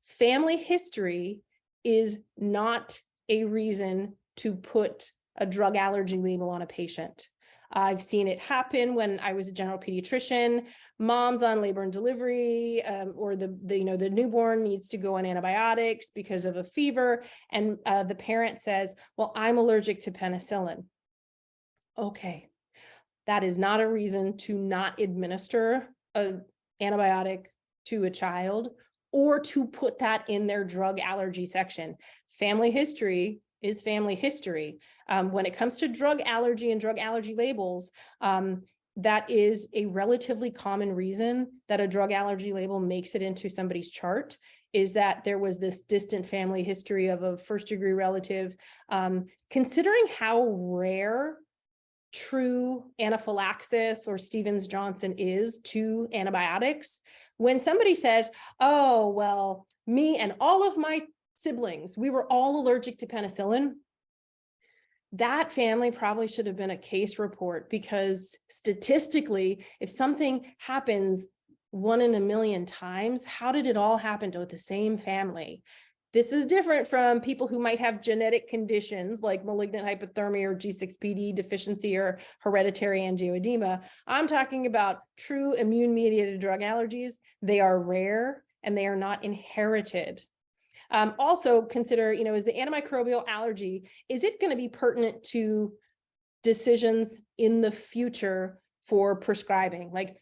Family history is not a reason to put a drug allergy label on a patient. I've seen it happen when I was a general pediatrician, moms on labor and delivery, or the newborn needs to go on antibiotics because of a fever. And the parent says, well, I'm allergic to penicillin. Okay, that is not a reason to not administer an antibiotic to a child or to put that in their drug allergy section. Family history is family history. When it comes to drug allergy and drug allergy labels, that is a relatively common reason that a drug allergy label makes it into somebody's chart, is that there was this distant family history of a first-degree relative. Considering how rare true anaphylaxis or Stevens-Johnson is to antibiotics, when somebody says, oh, well, me and all of my siblings, we were all allergic to penicillin, that family probably should have been a case report, because statistically, if something happens 1 in a million times, how did it all happen to the same family? This is different from people who might have genetic conditions like malignant hypothermia or G6PD deficiency or hereditary angioedema. I'm talking about true immune-mediated drug allergies. They are rare and they are not inherited. Also consider, is the antimicrobial allergy, is it going to be pertinent to decisions in the future for prescribing? Like,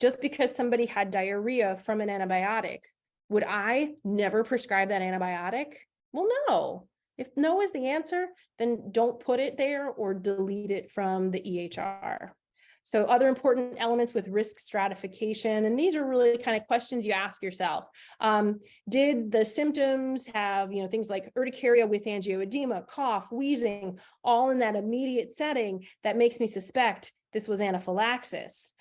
just because somebody had diarrhea from an antibiotic, would I never prescribe that antibiotic? Well, no. If no is the answer, then don't put it there or delete it from the EHR. So other important elements with risk stratification, and these are really kind of questions you ask yourself. Did the symptoms have, things like urticaria with angioedema, cough, wheezing, all in that immediate setting that makes me suspect this was anaphylaxis?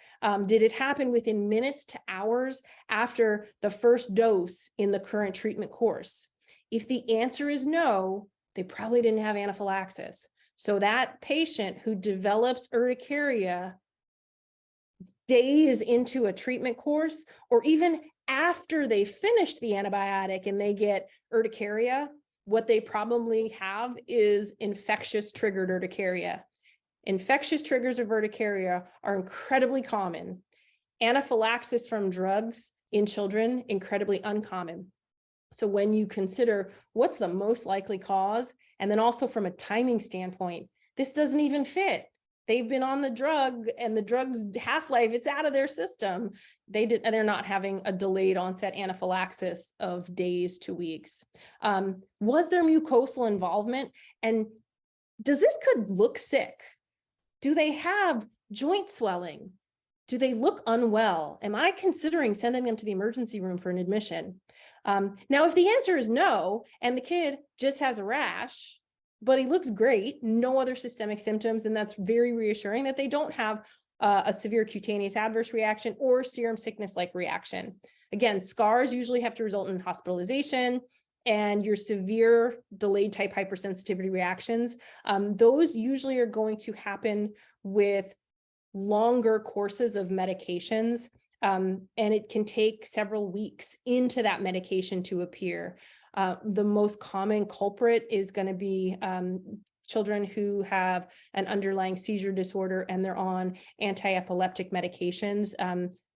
Did it happen within minutes to hours after the first dose in the current treatment course? If the answer is no, they probably didn't have anaphylaxis. So that patient who develops urticaria days into a treatment course, or even after they finished the antibiotic and they get urticaria, what they probably have is infectious triggered urticaria. Infectious triggers of urticaria are incredibly common. Anaphylaxis from drugs in children, incredibly uncommon. So when you consider what's the most likely cause, and then also from a timing standpoint, this doesn't even fit. They've been on the drug and the drug's half-life, it's out of their system. They're not having a delayed onset anaphylaxis of days to weeks. Was there mucosal involvement? And does this kid look sick? Do they have joint swelling? Do they look unwell? Am I considering sending them to the emergency room for an admission? Now, if the answer is no, and the kid just has a rash, but he looks great, no other systemic symptoms, then that's very reassuring that they don't have a severe cutaneous adverse reaction or serum sickness-like reaction. Again, scars usually have to result in hospitalization, and your severe delayed type hypersensitivity reactions, those usually are going to happen with longer courses of medications, and it can take several weeks into that medication to appear. The most common culprit is going to be children who have an underlying seizure disorder and they're on anti-epileptic medications.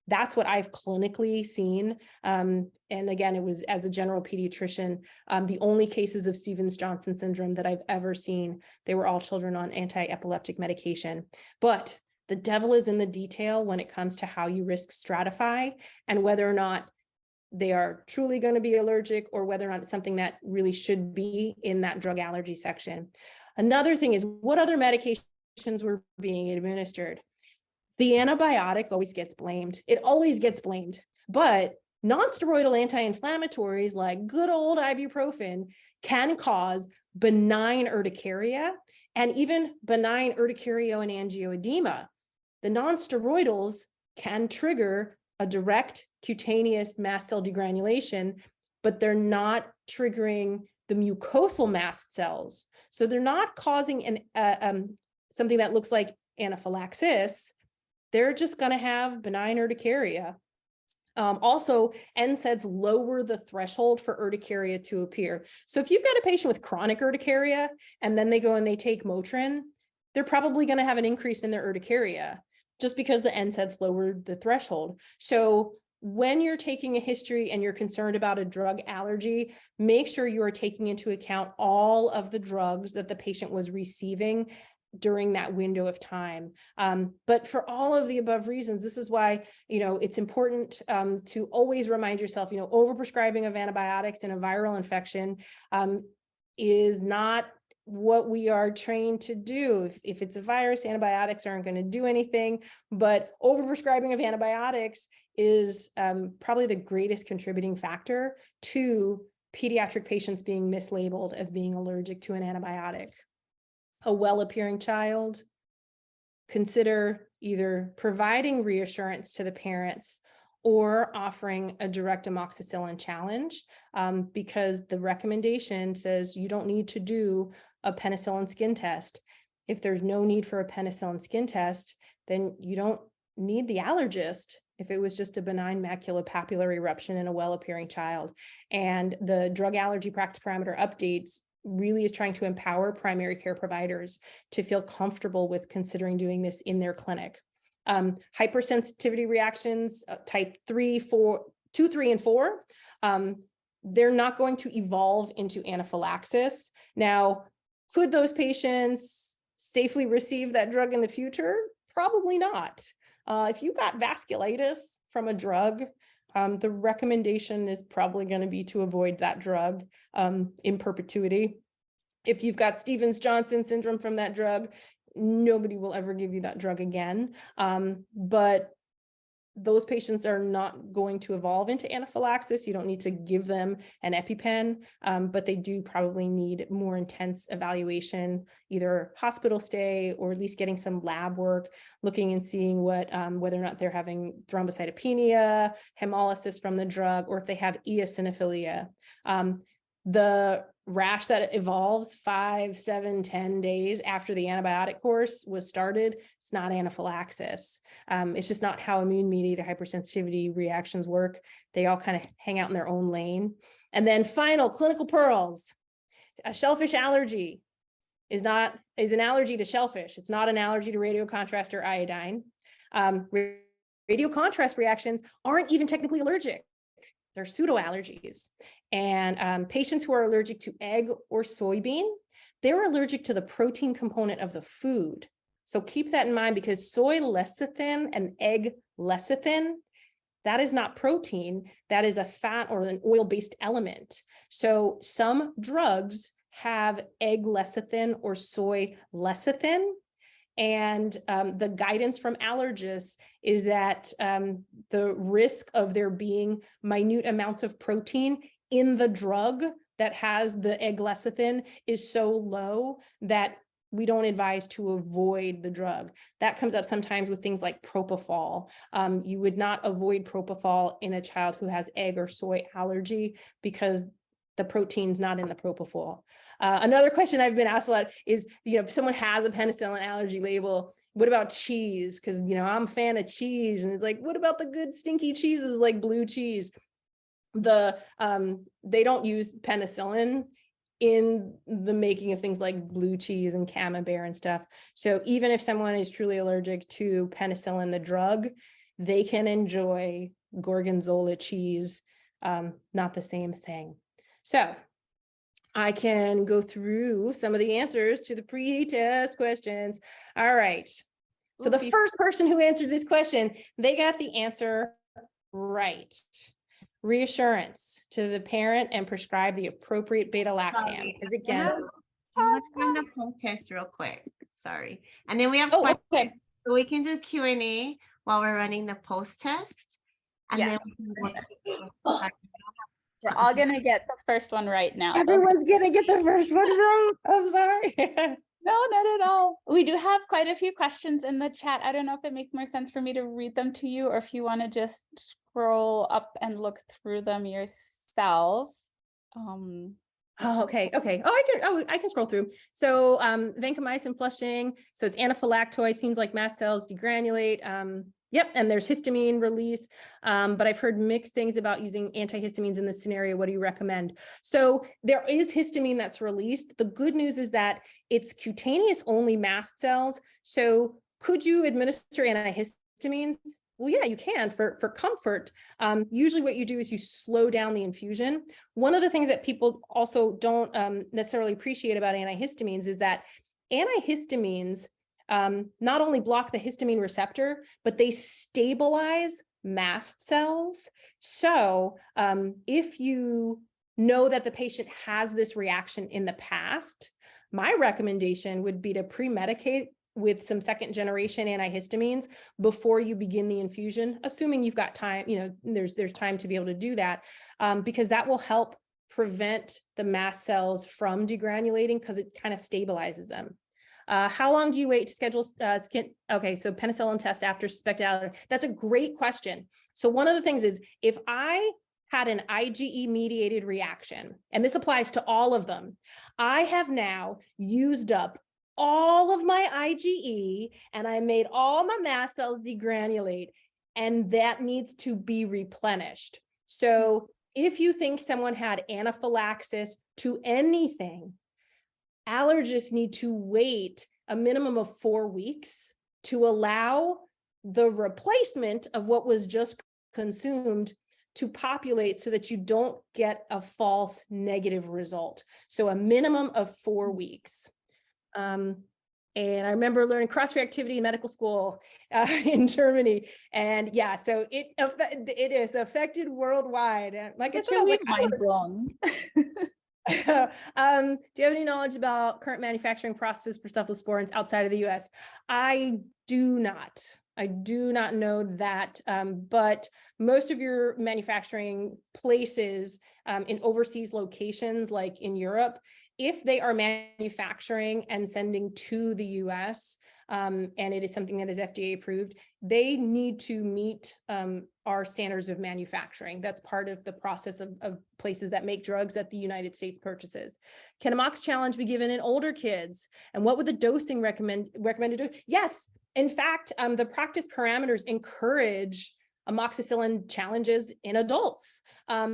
That's what I've clinically seen. And again, it was as a general pediatrician, the only cases of Stevens-Johnson syndrome that I've ever seen, they were all children on anti-epileptic medication. But the devil is in the detail when it comes to how you risk stratify and whether or not they are truly going to be allergic or whether or not it's something that really should be in that drug allergy section. Another thing is what other medications were being administered. The antibiotic always gets blamed. It always gets blamed, but non-steroidal anti-inflammatories like good old ibuprofen can cause benign urticaria and even benign urticario and angioedema. The non-steroidals can trigger a direct cutaneous mast cell degranulation, but they're not triggering the mucosal mast cells. So they're not causing something that looks like anaphylaxis. They're just going to have benign urticaria. Also, NSAIDs lower the threshold for urticaria to appear. So if you've got a patient with chronic urticaria and then they go and they take Motrin, they're probably going to have an increase in their urticaria just because the NSAIDs lowered the threshold. So when you're taking a history and you're concerned about a drug allergy, make sure you are taking into account all of the drugs that the patient was receiving during that window of time. But for all of the above reasons, this is why, it's important to always remind yourself, overprescribing of antibiotics in a viral infection is not what we are trained to do. If it's a virus, antibiotics aren't going to do anything, but overprescribing of antibiotics is probably the greatest contributing factor to pediatric patients being mislabeled as being allergic to an antibiotic. A well-appearing child, consider either providing reassurance to the parents or offering a direct amoxicillin challenge, because the recommendation says you don't need to do a penicillin skin test. If there's no need for a penicillin skin test, then you don't need the allergist if it was just a benign maculopapular eruption in a well-appearing child. And the drug allergy practice parameter updates really is trying to empower primary care providers to feel comfortable with considering doing this in their clinic. Hypersensitivity reactions, type 2, 3, and 4, they're not going to evolve into anaphylaxis. Now, could those patients safely receive that drug in the future? Probably not. If you got vasculitis from a drug, the recommendation is probably going to be to avoid that drug in perpetuity. If you've got Stevens-Johnson syndrome from that drug, nobody will ever give you that drug again. But those patients are not going to evolve into anaphylaxis. You don't need to give them an EpiPen, but they do probably need more intense evaluation, either hospital stay or at least getting some lab work, looking and seeing what whether or not they're having thrombocytopenia, hemolysis from the drug, or if they have eosinophilia. The rash that evolves 5, 7, 10 days after the antibiotic course was started, it's not anaphylaxis. It's just not how immune-mediated hypersensitivity reactions work. They all kind of hang out in their own lane. And then final, clinical pearls. A shellfish allergy is an allergy to shellfish. It's not an allergy to radiocontrast or iodine. Radiocontrast reactions aren't even technically allergic. They're pseudo-allergies. And patients who are allergic to egg or soybean, they're allergic to the protein component of the food. So keep that in mind, because soy lecithin and egg lecithin, that is not protein, that is a fat or an oil-based element. So some drugs have egg lecithin or soy lecithin. And the guidance from allergists is that the risk of there being minute amounts of protein in the drug that has the egg lecithin is so low that we don't advise to avoid the drug. That comes up sometimes with things like propofol. You would not avoid propofol in a child who has egg or soy allergy because the protein's not in the propofol. Another question I've been asked a lot is, if someone has a penicillin allergy label, what about cheese? Because, I'm a fan of cheese, and it's like, what about the good stinky cheeses like blue cheese? They don't use penicillin in the making of things like blue cheese and camembert and stuff. So even if someone is truly allergic to penicillin, the drug, they can enjoy gorgonzola cheese, not the same thing. So I can go through some of the answers to the pre-test questions. All right. So the first person who answered this question, they got the answer right. Reassurance to the parent and prescribe the appropriate beta-lactam. Because again, let's run the poll test real quick. Sorry. And then we have okay. So we can do Q&A while we're running the post test. And then we can we're all gonna get the first one right now. Everyone's gonna get the first one right. I'm sorry. No, not at all. We do have quite a few questions in the chat. I don't know if it makes more sense for me to read them to you, or if you want to just scroll up and look through them yourself. Oh, okay. Oh, I can scroll through. So vancomycin flushing. So it's anaphylactoid. Seems like mast cells degranulate. Yep, and there's histamine release, but I've heard mixed things about using antihistamines in this scenario. What do you recommend? So there is histamine that's released. The good news is that it's cutaneous only mast cells. So could you administer antihistamines? Well, yeah, you can for comfort. Usually what you do is you slow down the infusion. One of the things that people also don't necessarily appreciate about antihistamines is that antihistamines not only block the histamine receptor, but they stabilize mast cells. So if you know that the patient has this reaction in the past, my recommendation would be to pre-medicate with some second generation antihistamines before you begin the infusion, assuming you've got time, there's time to be able to do that, because that will help prevent the mast cells from degranulating because it kind of stabilizes them. How long do you wait to schedule skin? Okay, so penicillin test after suspected allergy. That's a great question. So one of the things is if I had an IgE mediated reaction, and this applies to all of them, I have now used up all of my IgE and I made all my mast cells degranulate, and that needs to be replenished. So if you think someone had anaphylaxis to anything, allergists need to wait a minimum of 4 weeks to allow the replacement of what was just consumed to populate so that you don't get a false negative result. So a minimum of 4 weeks. And I remember learning cross-reactivity in medical school in Germany. And yeah, so it is affected worldwide. And like I said, I was like, mind blown. do you have any knowledge about current manufacturing processes for cephalosporins outside of the US? I do not know that, but most of your manufacturing places in overseas locations, like in Europe, if they are manufacturing and sending to the US, and it is something that is FDA approved, they need to meet our standards of manufacturing. That's part of the process of places that make drugs that the United States purchases. Can a MOX challenge be given in older kids? And what would the dosing recommended do? Yes, in fact, the practice parameters encourage amoxicillin challenges in adults.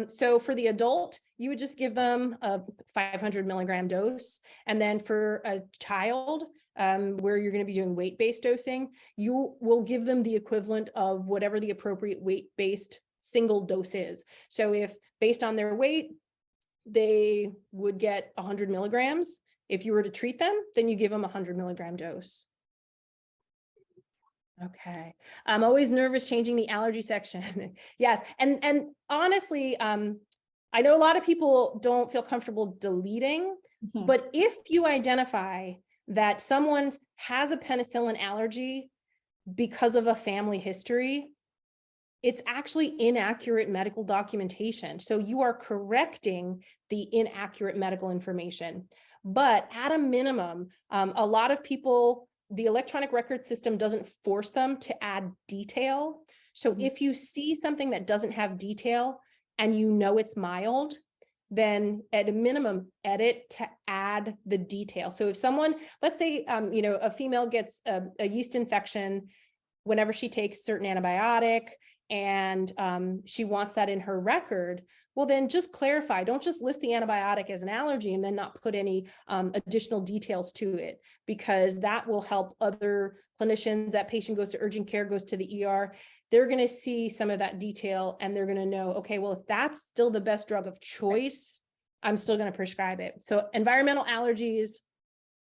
So for the adult, you would just give them a 500 milligram dose. And then for a child, where you're going to be doing weight-based dosing, you will give them the equivalent of whatever the appropriate weight-based single dose is. So if based on their weight, they would get 100 milligrams. If you were to treat them, then you give them a 100 milligram dose. Okay. I'm always nervous changing the allergy section. Yes. And honestly, I know a lot of people don't feel comfortable deleting, but if you identify that someone has a penicillin allergy because of a family history, it's actually inaccurate medical documentation. So you are correcting the inaccurate medical information. But at a minimum, a lot of people, the electronic record system doesn't force them to add detail. So if you see something that doesn't have detail and you know it's mild, then at a minimum, edit to add the detail. So if someone, let's say, a female gets a yeast infection whenever she takes certain antibiotic, and she wants that in her record, well, then just clarify. Don't just list the antibiotic as an allergy and then not put any additional details to it, because that will help other clinicians. That patient goes to urgent care, goes to the ER. They're going to see some of that detail and they're going to know, okay, well, if that's still the best drug of choice, I'm still going to prescribe it. So environmental allergies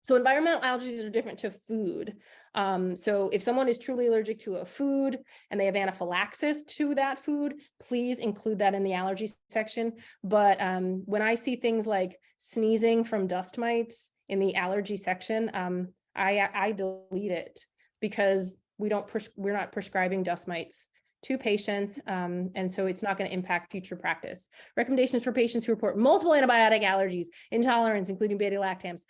are different to food. So if someone is truly allergic to a food and they have anaphylaxis to that food, please include that in the allergy section. But when I see things like sneezing from dust mites in the allergy section, I delete it, because we're not prescribing dust mites to patients, and so it's not going to impact future practice. Recommendations for patients who report multiple antibiotic allergies, intolerance, including beta-lactams.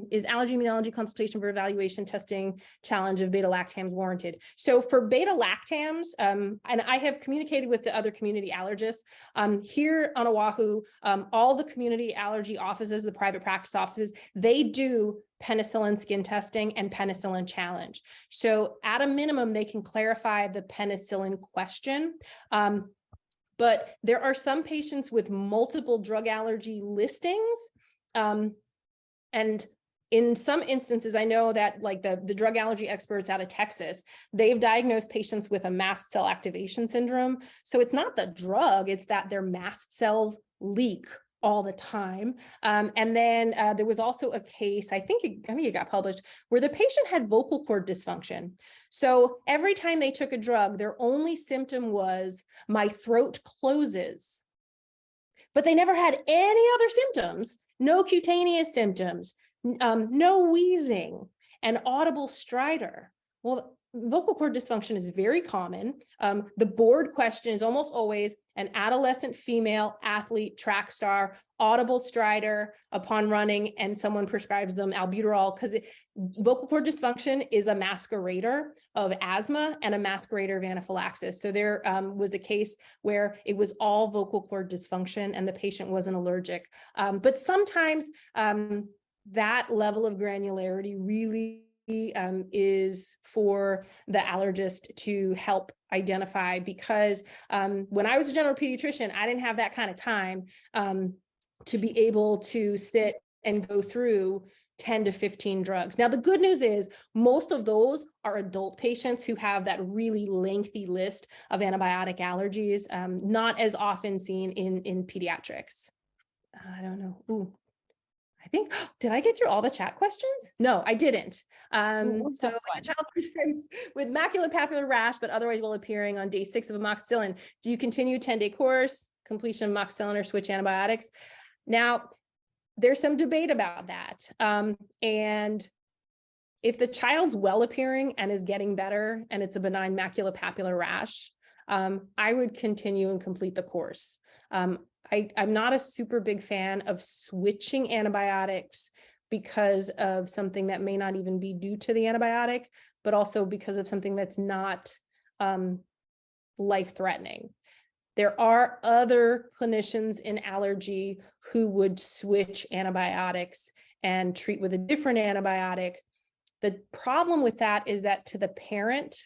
Is allergy immunology consultation for evaluation testing challenge of beta-lactams warranted? So for beta-lactams, and I have communicated with the other community allergists, here on Oahu, all the community allergy offices, the private practice offices, they do penicillin skin testing, and penicillin challenge. So at a minimum, they can clarify the penicillin question. But there are some patients with multiple drug allergy listings. And in some instances, I know that like the drug allergy experts out of Texas, they've diagnosed patients with a mast cell activation syndrome. So it's not the drug, it's that their mast cells leak all the time. And then there was also a case, I think it got published, where the patient had vocal cord dysfunction. So every time they took a drug, their only symptom was my throat closes, but they never had any other symptoms, no cutaneous symptoms, no wheezing, and audible stridor. Well, vocal cord dysfunction is very common. The board question is almost always an adolescent female athlete, track star, audible stridor upon running, and someone prescribes them albuterol, because vocal cord dysfunction is a masquerader of asthma and a masquerader of anaphylaxis. So there was a case where it was all vocal cord dysfunction and the patient wasn't allergic. But sometimes that level of granularity really is for the allergist to help identify, because when I was a general pediatrician, I didn't have that kind of time to be able to sit and go through 10 to 15 drugs. Now, the good news is most of those are adult patients who have that really lengthy list of antibiotic allergies, not as often seen in pediatrics. I don't know. Ooh. I think, did I get through all the chat questions? No, I didn't. So if a child presents with maculopapular rash, but otherwise well appearing on day 6 of amoxicillin, do you continue 10-day course, completion of amoxicillin, or switch antibiotics? Now, there's some debate about that. And if the child's well appearing and is getting better and it's a benign maculopapular rash, I would continue and complete the course. I'm not a super big fan of switching antibiotics because of something that may not even be due to the antibiotic, but also because of something that's not life-threatening. There are other clinicians in allergy who would switch antibiotics and treat with a different antibiotic. The problem with that is that to the parent,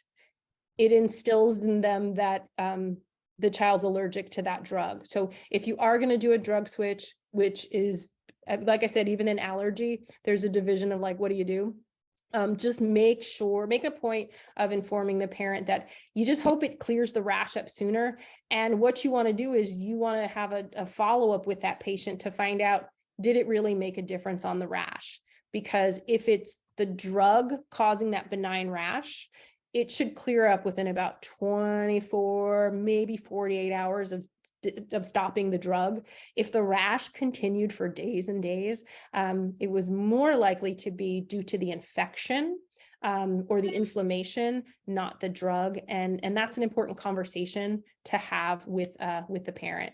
it instills in them that the child's allergic to that drug. So if you are going to do a drug switch, which is, like I said, even in allergy, there's a division of like, what do you do? Just make a point of informing the parent that you just hope it clears the rash up sooner. And what you want to do is you want to have a follow-up with that patient to find out, did it really make a difference on the rash? Because if it's the drug causing that benign rash, it should clear up within about 24, maybe 48 hours of stopping the drug. If the rash continued for days and days, it was more likely to be due to the infection or the inflammation, not the drug. And that's an important conversation to have with the parent.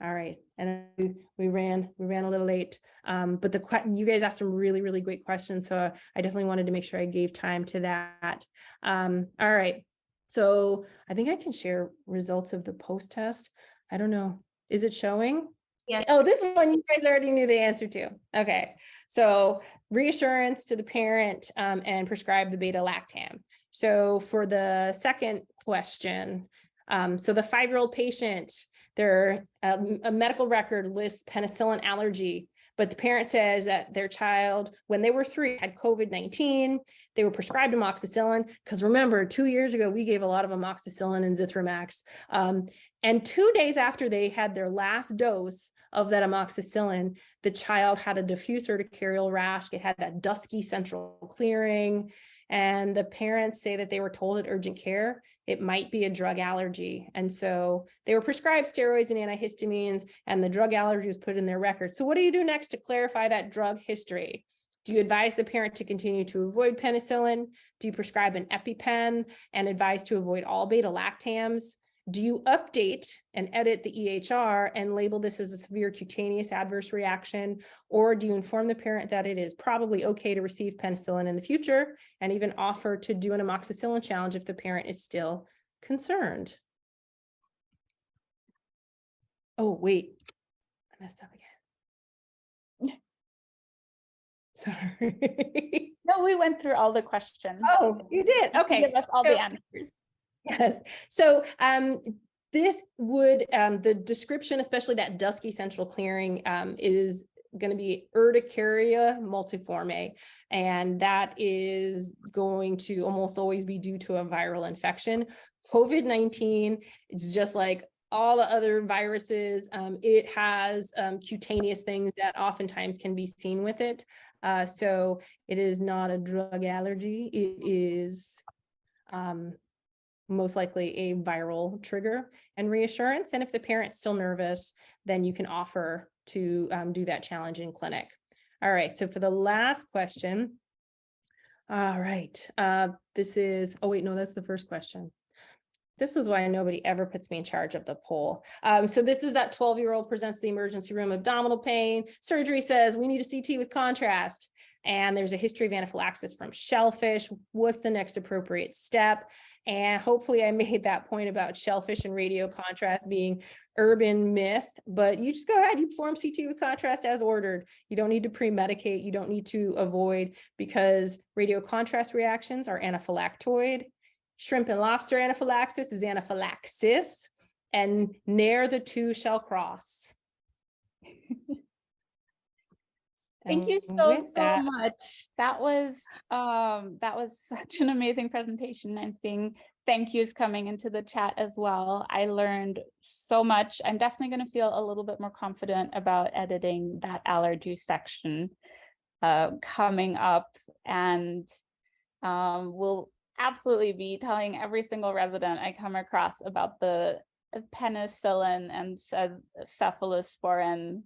All right, and then we ran a little late, but you guys asked some really, really great questions, so I definitely wanted to make sure I gave time to that. All right, so I think I can share results of the post-test. I don't know, is it showing? Yes. Oh, this one you guys already knew the answer to. Okay, so reassurance to the parent and prescribe the beta-lactam. So for the second question, so the 5-year-old patient, a medical record lists penicillin allergy, but the parent says that their child, when they were 3, had COVID-19. They were prescribed amoxicillin, because remember, 2 years ago, we gave a lot of amoxicillin and Zithromax. And 2 days after they had their last dose of that amoxicillin, the child had a diffuse urticarial rash. It had a dusky central clearing. And the parents say that they were told at urgent care it might be a drug allergy. And so they were prescribed steroids and antihistamines, and the drug allergy was put in their record. So what do you do next to clarify that drug history? Do you advise the parent to continue to avoid penicillin? Do you prescribe an EpiPen and advise to avoid all beta-lactams? Do you update and edit the EHR and label this as a severe cutaneous adverse reaction? Or do you inform the parent that it is probably okay to receive penicillin in the future and even offer to do an amoxicillin challenge if the parent is still concerned? Oh, wait, I messed up again. Sorry. No, we went through all the questions. Oh, you did. You Okay. Give us all So- the answers. Yes. So this would, the description, especially that dusky central clearing, is going to be urticaria multiforme. And that is going to almost always be due to a viral infection. COVID-19, it's just like all the other viruses. It has cutaneous things that oftentimes can be seen with it. So it is not a drug allergy. It is most likely a viral trigger and reassurance. And if the parent's still nervous, then you can offer to do that challenge in clinic. All right, so for the last question, all right, this is, oh wait, no, that's the first question. This is why nobody ever puts me in charge of the poll. So this is that 12-year-old presents to the emergency room, abdominal pain. Surgery says we need a CT with contrast. And there's a history of anaphylaxis from shellfish. What's the next appropriate step? And hopefully I made that point about shellfish and radio contrast being urban myth, but you just go ahead, you perform CT with contrast as ordered. You don't need to pre-medicate. You don't need to avoid, because radio contrast reactions are anaphylactoid. Shrimp and lobster anaphylaxis is anaphylaxis, and ne'er the two shall cross. Thank you And so with that, much. That was such an amazing presentation, and seeing thank yous coming into the chat as well. I learned so much. I'm definitely going to feel a little bit more confident about editing that allergy section coming up, and we'll absolutely be telling every single resident I come across about the penicillin and cephalosporin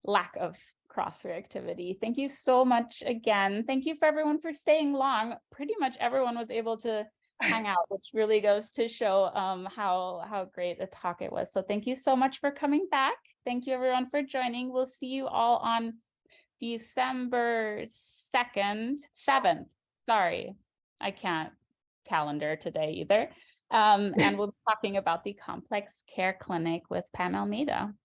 lack of cross-reactivity. Thank you so much again. Thank you for everyone for staying long. Pretty much everyone was able to hang out, which really goes to show how great a talk it was. So thank you so much for coming back. Thank you everyone for joining. We'll see you all on December 7th. Sorry, I can't calendar today either. And we'll be talking about the complex care clinic with Pam Almeida.